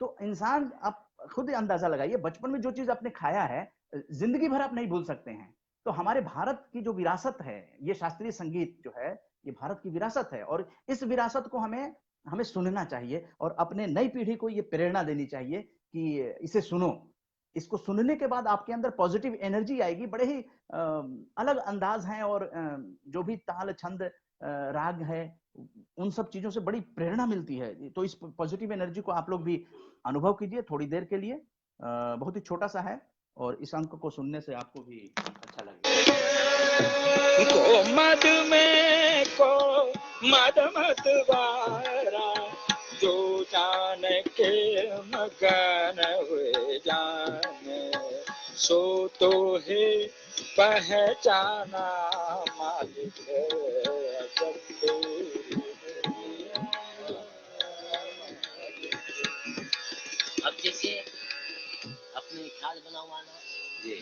तो इंसान, आप खुद अंदाजा लगाइए, बचपन में जो चीज आपने खाया है जिंदगी भर आप नहीं भूल सकते हैं। तो हमारे भारत की जो विरासत है, ये शास्त्रीय संगीत जो है, ये भारत की विरासत है, और इस विरासत को हमें हमें सुनना चाहिए और अपने नई पीढ़ी को ये प्रेरणा देनी चाहिए कि इसे सुनो। इसको सुनने के बाद आपके अंदर पॉजिटिव एनर्जी आएगी। बड़े ही अलग अंदाज हैं और जो भी ताल छंद राग है, उन सब चीजों से बड़ी प्रेरणा मिलती है। तो इस पॉजिटिव एनर्जी को आप लोग भी अनुभव कीजिए थोड़ी देर के लिए। बहुत ही छोटा सा है और इस अंक को सुनने से आपको भी अच्छा लगेगा। को मद में को मद मत वारा, जो जान के मगन हुए जाने, सो तो है पहचाना मालिक सबको। अब जैसे अपने ख्याल बना हुआ ना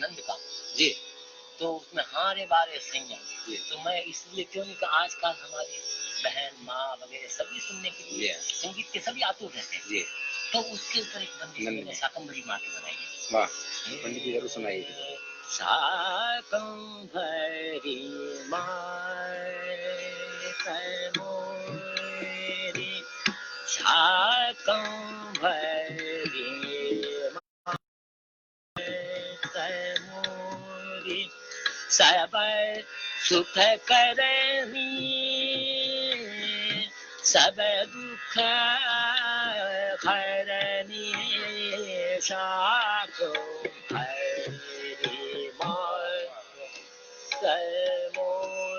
नंद का जी, तो उसमें हारे बारे सैया, तो मैं इसलिए क्यों नहीं कि आजकल हमारी बहन माँ वगैरह सभी सुनने के लिए संगीत के सभी आतुर रहते हैं, तो उसके ऊपर एक बंदिश मैंने शाकंभरी माँ की बनाई है। वाह, पंडित जी जरूर सुनाइए। शाकंभरी माँ शाकंभरी मोरी, सब सुख करनी सब दुख हरनी, शाकंभरी मोरी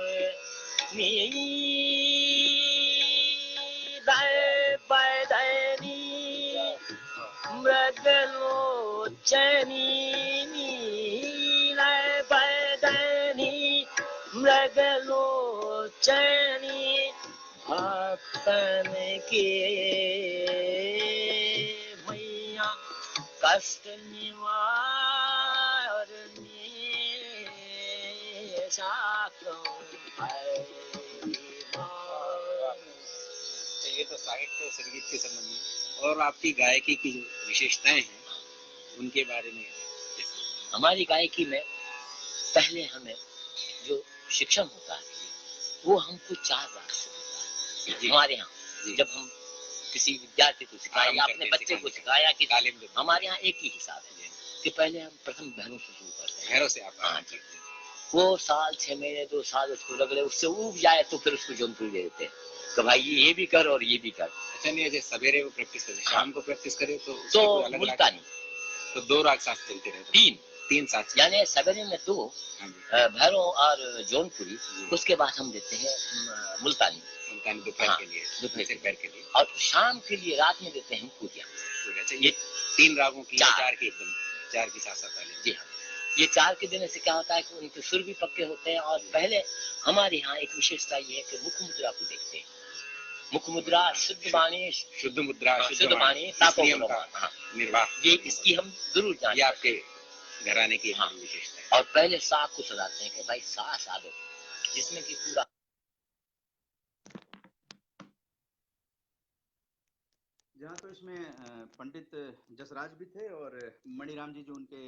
मृगलोचनी बदनी, मृगलोचनी भक्तन के मैया कष्ट निवारनी, ये तो साहित्य संगीत के संबंधी और आपकी गायकी की जो विशेषताएं हैं उनके बारे में। हमारी गायकी में पहले हमें जो शिक्षण होता है वो हमको 4 राग से होता है हमारे यहाँ। जब हम किसी विद्यार्थी को सिखाया या अपने बच्चे को सिखाया कि हमारे यहाँ एक ही हिसाब है कि पहले हम प्रथम भैरव से शुरू करते हैं। भैरव से आप? हाँ जी। वो साल 6 महीने 2 साल उसको लग रहे, उससे उब जाए तो फिर उसको जौनपुरी दे देते हैं कि भाई ये भी कर और ये भी कर। अच्छा, नहीं जैसे सवेरे वो प्रैक्टिस करते, शाम को प्रैक्टिस करे तो मुल्तानी, तो 2 राग साथ चलते रहते? 3 साथ, यानी सवेरे में 2 भैरव और जौनपुरी, उसके बाद हम देते हैं मुल्तानी दोपहर के लिए, दोपहर के लिए, और शाम के लिए रात में देते हैं पूरिया। अच्छा, ये 3 रागों की 4 की एकदम 4 की साथ साथ वाली? जी हाँ। ये 4 के देने से क्या होता है कि उनके सुर भी पक्के होते हैं। और पहले हमारे यहाँ एक विशेषता ये है कि मुख मुद्रा को देखते हैं। मुख मुद्रा, शुद्ध वाणी, शुद्ध मुद्रा, शुद्ध वाणी, निर्वाह, ये इसकी हम जरूर जाने। ये आपके घराने की विशेषता है। और पहले साग को सजाते हैं कि भाई साग साधो, जिसमें कि पूरा जहाँ तो इसमें पंडित जसराज भी थे और मणिराम जी जो उनके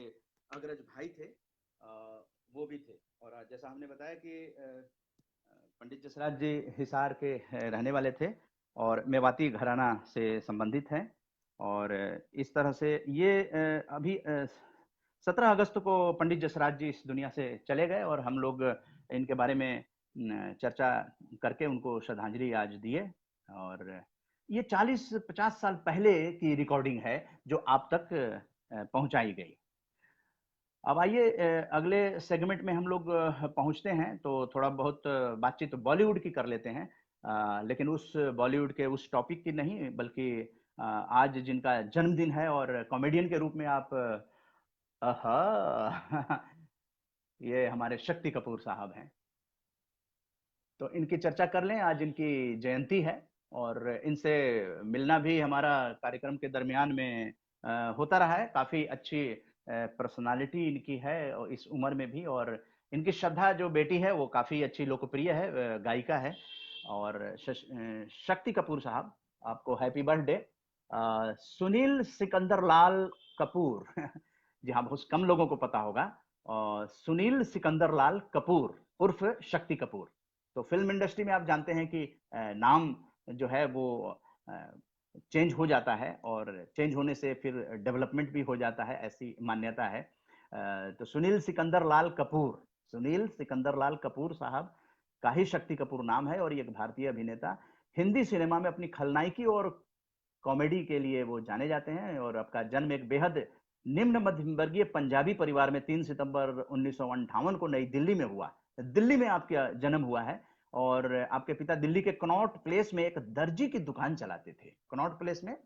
अग्रज भाई थे वो भी थे। और जैसा हमने बताया कि पंडित जसराज जी हिसार के रहने वाले थे और मेवाती घराना से संबंधित हैं। और इस तरह से ये अभी 17 अगस्त को पंडित जसराज जी इस दुनिया से चले गए और हम लोग इनके बारे में चर्चा करके उनको श्रद्धांजलि आज दिए। और ये 40-50 साल पहले की रिकॉर्डिंग है जो आप तक पहुंचाई गई। अब आइए अगले सेगमेंट में हम लोग पहुंचते हैं, तो थोड़ा बहुत बातचीत बॉलीवुड की कर लेते हैं। लेकिन उस बॉलीवुड के उस टॉपिक की नहीं, बल्कि आज जिनका जन्मदिन है और कॉमेडियन के रूप में आप ये हमारे शक्ति कपूर साहब हैं, तो इनकी चर्चा कर लें। आज इनकी जयंती है और इनसे मिलना भी हमारा कार्यक्रम के दरमियान में होता रहा है। काफी अच्छी पर्सनालिटी इनकी है और इस उम्र में भी, और इनकी श्रद्धा जो बेटी है वो काफी अच्छी लोकप्रिय है, गायिका है। और शक्ति कपूर साहब, आपको हैप्पी बर्थडे। सुनील सिकंदर लाल कपूर जी हाँ, बहुत कम लोगों को पता होगा। सुनील सिकंदर लाल कपूर उर्फ शक्ति कपूर। तो फिल्म इंडस्ट्री में आप जानते हैं कि नाम जो है वो चेंज हो जाता है और चेंज होने से फिर डेवलपमेंट भी हो जाता है, ऐसी मान्यता है। तो सुनील सिकंदर लाल कपूर साहब का ही शक्ति कपूर नाम है और ये एक भारतीय अभिनेता हिंदी सिनेमा में अपनी खलनायकी और कॉमेडी के लिए वो जाने जाते हैं। और आपका जन्म एक बेहद निम्न मध्यम वर्गीय पंजाबी परिवार में 3 सितंबर 1958 को नई दिल्ली में हुआ। दिल्ली में आपका जन्म हुआ है और आपके पिता दिल्ली के कनॉट प्लेस में एक दर्जी की दुकान चलाते थे। कनॉट प्लेस में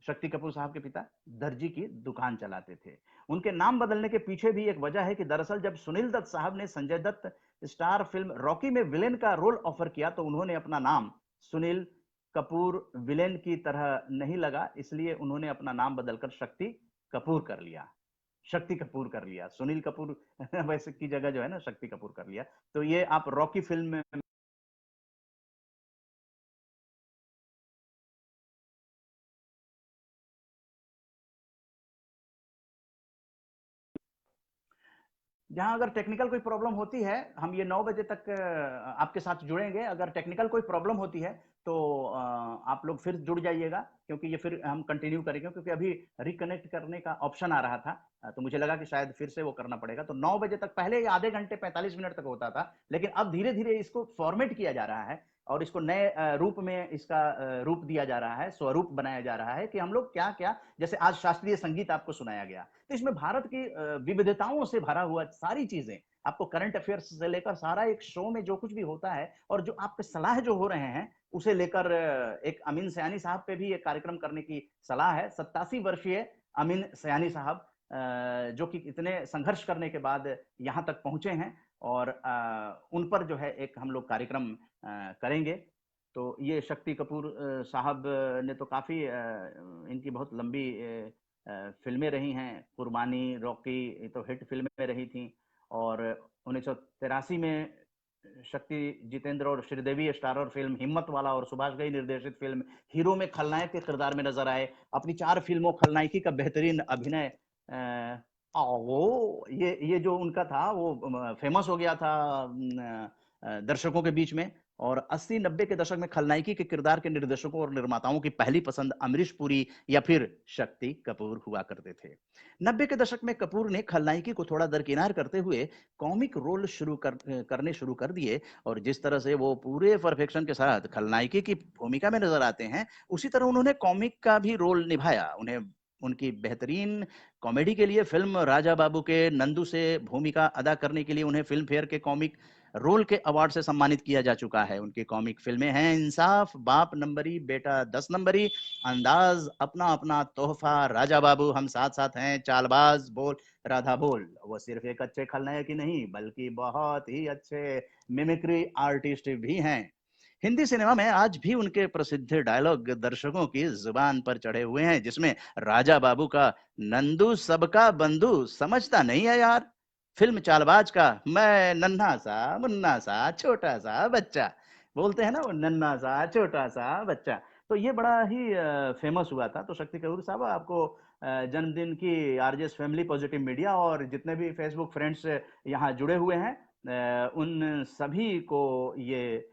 शक्ति कपूर साहब के पिता दर्जी की दुकान चलाते थे। उनके नाम बदलने के पीछे भी एक वजह है कि दरअसल जब सुनील दत्त साहब ने संजय दत्त स्टार फिल्म रॉकी में विलेन का रोल ऑफर किया तो उन्होंने अपना नाम सुनील कपूर विलेन की तरह नहीं लगा, इसलिए उन्होंने अपना नाम बदलकर शक्ति कपूर कर लिया। सुनील कपूर वैसे की जगह जो है ना शक्ति कपूर कर लिया। तो ये आप रॉकी फिल्म में जहां अगर टेक्निकल कोई प्रॉब्लम होती है, हम ये 9 बजे तक आपके साथ जुड़ेंगे। अगर टेक्निकल कोई प्रॉब्लम होती है तो आप लोग फिर जुड़ जाइएगा, क्योंकि ये फिर हम कंटिन्यू करेंगे, क्योंकि अभी रिकनेक्ट करने का ऑप्शन आ रहा था। तो मुझे लगा कि शायद फिर से वो करना पड़ेगा। तो 9 बजे तक, पहले ये आधे घंटे 45 मिनट तक होता था, लेकिन अब धीरे धीरे इसको फॉर्मेट किया जा रहा है और इसको नए रूप में इसका रूप दिया जा रहा है, स्वरूप बनाया जा रहा है कि हम लोग क्या क्या, जैसे आज शास्त्रीय संगीत आपको सुनाया गया, तो इसमें भारत की विविधताओं से भरा हुआ सारी चीजें, आपको करंट अफेयर्स से लेकर सारा एक शो में जो कुछ भी होता है और जो आपके सलाह जो हो रहे हैं उसे लेकर एक अमीन सयानी साहब पे भी एक कार्यक्रम करने की सलाह है। 87 वर्षीय अमीन सयानी साहब जो कि इतने संघर्ष करने के बाद यहाँ तक पहुंचे हैं और उन पर जो है एक हम लोग कार्यक्रम करेंगे। तो ये शक्ति कपूर साहब ने तो काफी इनकी बहुत लंबी फिल्में रही हैं। कुर्बानी, रॉकी तो हिट फिल्में रही थी और 1983 में शक्ति जितेंद्र और श्रीदेवी स्टारर फिल्म हिम्मत वाला और सुभाष घई निर्देशित फिल्म हीरो में खलनायक के किरदार में नजर आए। अपनी 4 फिल्मों खलनायकी का बेहतरीन अभिनय वो ये जो उनका था वो फेमस हो गया था दर्शकों के बीच में। और 80-90 के दशक में खलनायकी के किरदार के निर्देशकों और निर्माताओं की पहली पसंद अमरीश पुरी या फिर शक्ति कपूर हुआ करते थे। 90 के दशक में कपूर ने खलनायकी को थोड़ा दरकिनार करते हुए कॉमिक रोल करने शुरू कर दिए और जिस तरह से वो पूरे परफेक्शन के साथ खलनायकी की भूमिका में नजर आते हैं, उसी तरह उन्होंने कॉमिक का भी रोल निभाया। उन्हें उनकी बेहतरीन कॉमेडी के लिए फिल्म राजा बाबू के नंदू से भूमिका अदा करने के लिए उन्हें फिल्म फेयर के कॉमिक रोल के अवार्ड से सम्मानित किया जा चुका है। उनकी कॉमिक फिल्में हैं इंसाफ, बाप नंबरी, बेटा 10 नंबरी, अंदाज, अपना अपना तोहफा, राजा बाबू, हम साथ साथ हैं, चालबाज, बोल राधा बोल। वो सिर्फ एक अच्छे खलनायक ही नहीं बल्कि बहुत ही अच्छे मिमिक्री आर्टिस्ट भी हैं। हिंदी सिनेमा में आज भी उनके प्रसिद्ध डायलॉग दर्शकों की जुबान पर चढ़े हुए हैं, जिसमें राजा बाबू का नंदू सबका बंधु समझता नहीं है यार, फिल्म चालबाज का मैं नन्हा सा मुन्ना सा छोटा सा बच्चा, बोलते हैं ना वो नन्हा सा छोटा सा बच्चा। तो ये बड़ा ही फेमस हुआ था। तो शक्ति कपूर साहब, आपको जन्मदिन की आरजेएस फैमिली पॉजिटिव मीडिया और जितने भी फेसबुक फ्रेंड्स यहाँ जुड़े हुए हैं उन सभी को ये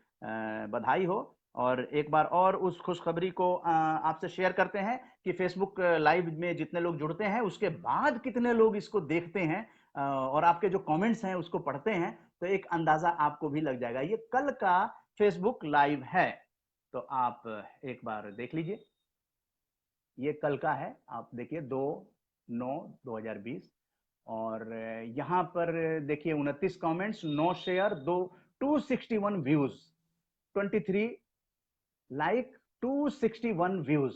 बधाई हो। और एक बार और उस खुशखबरी को आपसे शेयर करते हैं कि फेसबुक लाइव में जितने लोग जुड़ते हैं उसके बाद कितने लोग इसको देखते हैं और आपके जो कमेंट्स हैं उसको पढ़ते हैं, तो एक अंदाजा आपको भी लग जाएगा। ये कल का फेसबुक लाइव है, तो आप एक बार देख लीजिए। ये कल का है, आप देखिए 2/9/2020 और यहाँ पर देखिए 29 comments, 9 share, 261 views, 23 like, 261 views.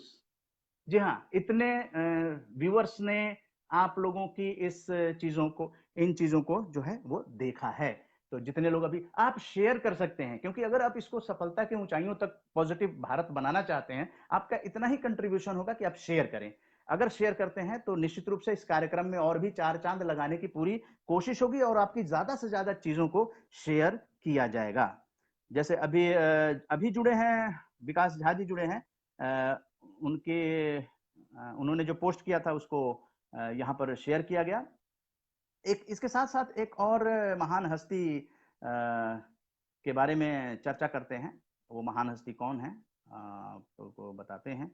जी हाँ, इतने व्यूअर्स ने आप लोगों की इन चीजों को जो है वो देखा है। तो जितने लोग अभी आप शेयर कर सकते हैं, क्योंकि अगर आप इसको सफलता की ऊंचाइयों तक पॉजिटिव भारत बनाना चाहते हैं, आपका इतना ही कंट्रीब्यूशन होगा कि आप शेयर करें। अगर शेयर करते हैं तो निश्चित रूप से इस कार्यक्रम में और भी 4 चांद लगाने की पूरी कोशिश होगी और आपकी ज्यादा से ज्यादा चीजों को शेयर किया जाएगा। जैसे अभी जुड़े हैं विकास झा जी, जुड़े हैं, उन्होंने जो पोस्ट किया था उसको यहाँ पर शेयर किया गया। एक इसके साथ साथ एक और महान हस्ती के बारे में चर्चा करते हैं। वो महान हस्ती कौन है, आपको बताते हैं।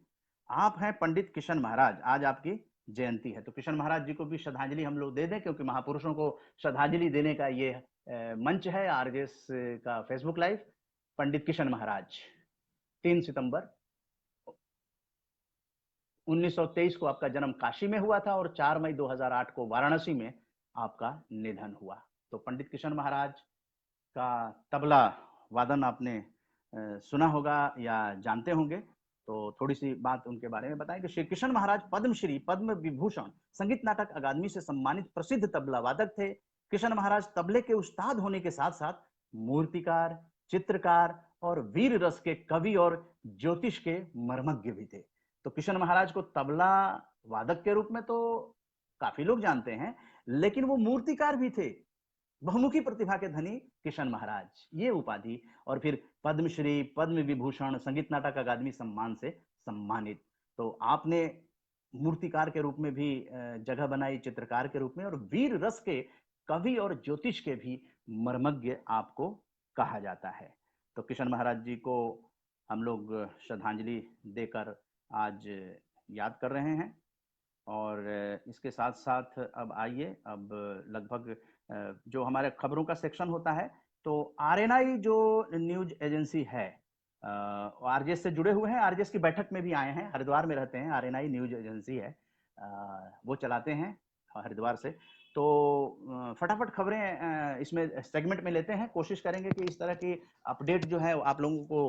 आप हैं पंडित किशन महाराज, आज आपकी जयंती है, तो किशन महाराज जी को भी श्रद्धांजलि हम लोग दे दें, क्योंकि महापुरुषों को श्रद्धांजलि देने का ये मंच है आरजेएस का फेसबुक लाइव। पंडित किशन महाराज 3 सितंबर 1923 को आपका जन्म काशी में हुआ था और 4 मई 2008 को वाराणसी में आपका निधन हुआ। तो पंडित किशन महाराज का तबला वादन आपने सुना होगा या जानते होंगे, तो थोड़ी सी बात उनके बारे में बताएं कि श्री किशन महाराज पद्मश्री, पद्म विभूषण, संगीत नाटक अकादमी से सम्मानित प्रसिद्ध तबला वादक थे। किशन महाराज तबले के उस्ताद होने के साथ साथ मूर्तिकार, चित्रकार और वीर रस के कवि और ज्योतिष के मर्मज्ञ भी थे। तो किशन महाराज को तबला वादक के रूप में तो काफी लोग जानते हैं, लेकिन वो मूर्तिकार भी थे। बहुमुखी प्रतिभा के धनी किशन महाराज, ये उपाधि, और फिर पद्मश्री, पद्म विभूषण, संगीत नाटक अकादमी सम्मान से सम्मानित। तो आपने मूर्तिकार के रूप में भी जगह बनाई, चित्रकार के रूप में, और वीर रस के कवि और ज्योतिष के भी मर्मज्ञ आपको कहा जाता है। तो किशन महाराज जी को हम लोग श्रद्धांजलि देकर आज याद कर रहे हैं। और इसके साथ साथ अब आइए, अब लगभग जो हमारे खबरों का सेक्शन होता है, तो आरएनआई जो न्यूज एजेंसी है, आरजेएस से जुड़े हुए हैं, आरजेएस की बैठक में भी आए हैं, हरिद्वार में रहते हैं, आरएनआई न्यूज एजेंसी है, वो चलाते हैं हरिद्वार से। तो फटाफट खबरें इसमें सेगमेंट में लेते हैं, कोशिश करेंगे कि इस तरह की अपडेट जो है आप लोगों को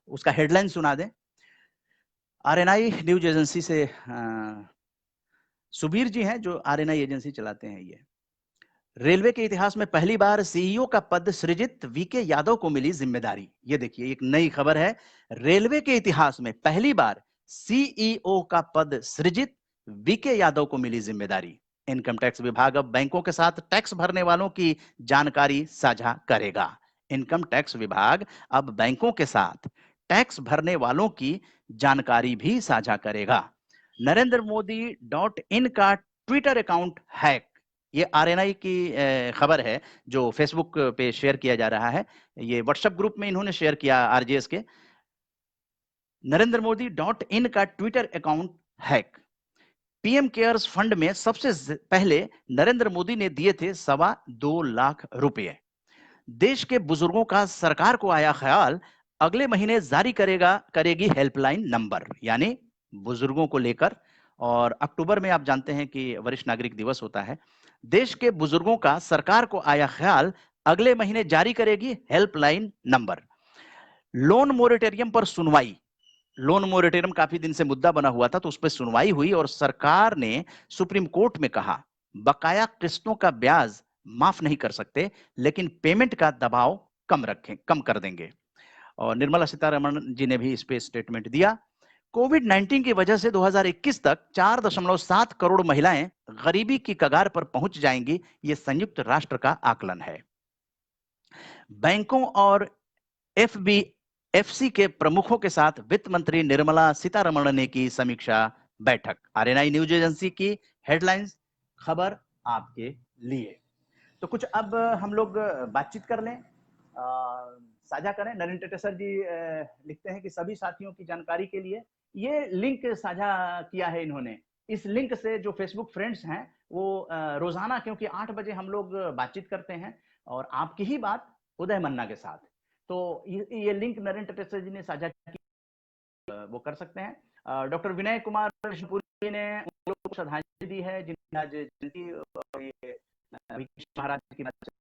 उसका हेडलाइन सुना दें। आरएनआई न्यूज एजेंसी से सुबीर जी हैं जो आरएनआई एजेंसी चलाते हैं। ये रेलवे के इतिहास में पहली बार सीईओ का पद सृजित वीके यादव को मिली जिम्मेदारी। ये देखिए एक नई खबर है, रेलवे के इतिहास में पहली बार सीईओ का पद सृजित वीके यादव को मिली जिम्मेदारी। इनकम टैक्स विभाग अब बैंकों के साथ टैक्स भरने वालों की जानकारी साझा करेगा। इनकम टैक्स विभाग अब बैंकों के साथ टैक्स भरने वालों की जानकारी भी साझा करेगा। नरेंद्र मोदी .in का ट्विटर अकाउंट हैक, ये आरएनआई की खबर है जो फेसबुक पे शेयर किया जा रहा है। ये व्हाट्सएप ग्रुप में इन्होंने शेयर किया आरजेएस के। नरेंद्र मोदी .in का Twitter account hack. PM cares fund में सबसे पहले नरेंद्र मोदी ने दिए थे 2.25 लाख रुपए। देश के बुजुर्गों का सरकार को आया ख्याल, अगले महीने जारी करेगी हेल्पलाइन नंबर, यानी बुजुर्गों को लेकर। और अक्टूबर में आप जानते हैं कि वरिष्ठ नागरिक दिवस होता है। देश के बुजुर्गों का सरकार को आया ख्याल, अगले महीने जारी करेगी हेल्पलाइन नंबर। लोन मोरेटोरियम पर सुनवाई, लोन मोरेटोरियम काफी दिन से मुद्दा बना हुआ था, तो उस पर सुनवाई हुई और सरकार ने सुप्रीम कोर्ट में कहा बकाया किस्तों का ब्याज माफ नहीं कर सकते, लेकिन पेमेंट का दबाव कम कर देंगे। और निर्मला सीतारमण जी ने भी इस पे स्टेटमेंट दिया। कोविड-19 की वजह से 2021 तक 4.7 करोड़ महिलाएं गरीबी की कगार पर पहुंच जाएंगी, ये संयुक्त राष्ट्र का आकलन है। बैंकों और एफबीएफसी के प्रमुखों के साथ वित्त मंत्री निर्मला सीतारमण ने की समीक्षा बैठक। आरएनआई न्यूज एजेंसी की हेडलाइंस खबर आपके लिए। तो कुछ अब हम लोग बातचीत कर लें, साझा करें। नरेंद्र टेटेसर जी लिखते हैं कि सभी साथियों की जानकारी के लिए ये लिंक साझा किया है इन्होंने। इस लिंक से जो फेसबुक फ्रेंड्स हैं वो रोजाना, क्योंकि 8 बजे हम लोग बातचीत करते हैं और आपकी ही बात उदय मन्ना के साथ, तो ये लिंक नरेंद्र टेटेसर जी ने साझा किया, वो कर सकते हैं। डॉक्टर विनय कुमार शिवपुरी ने श्रद्धांजलि दी है जिन्हें आज जयंती, और ये महाराज की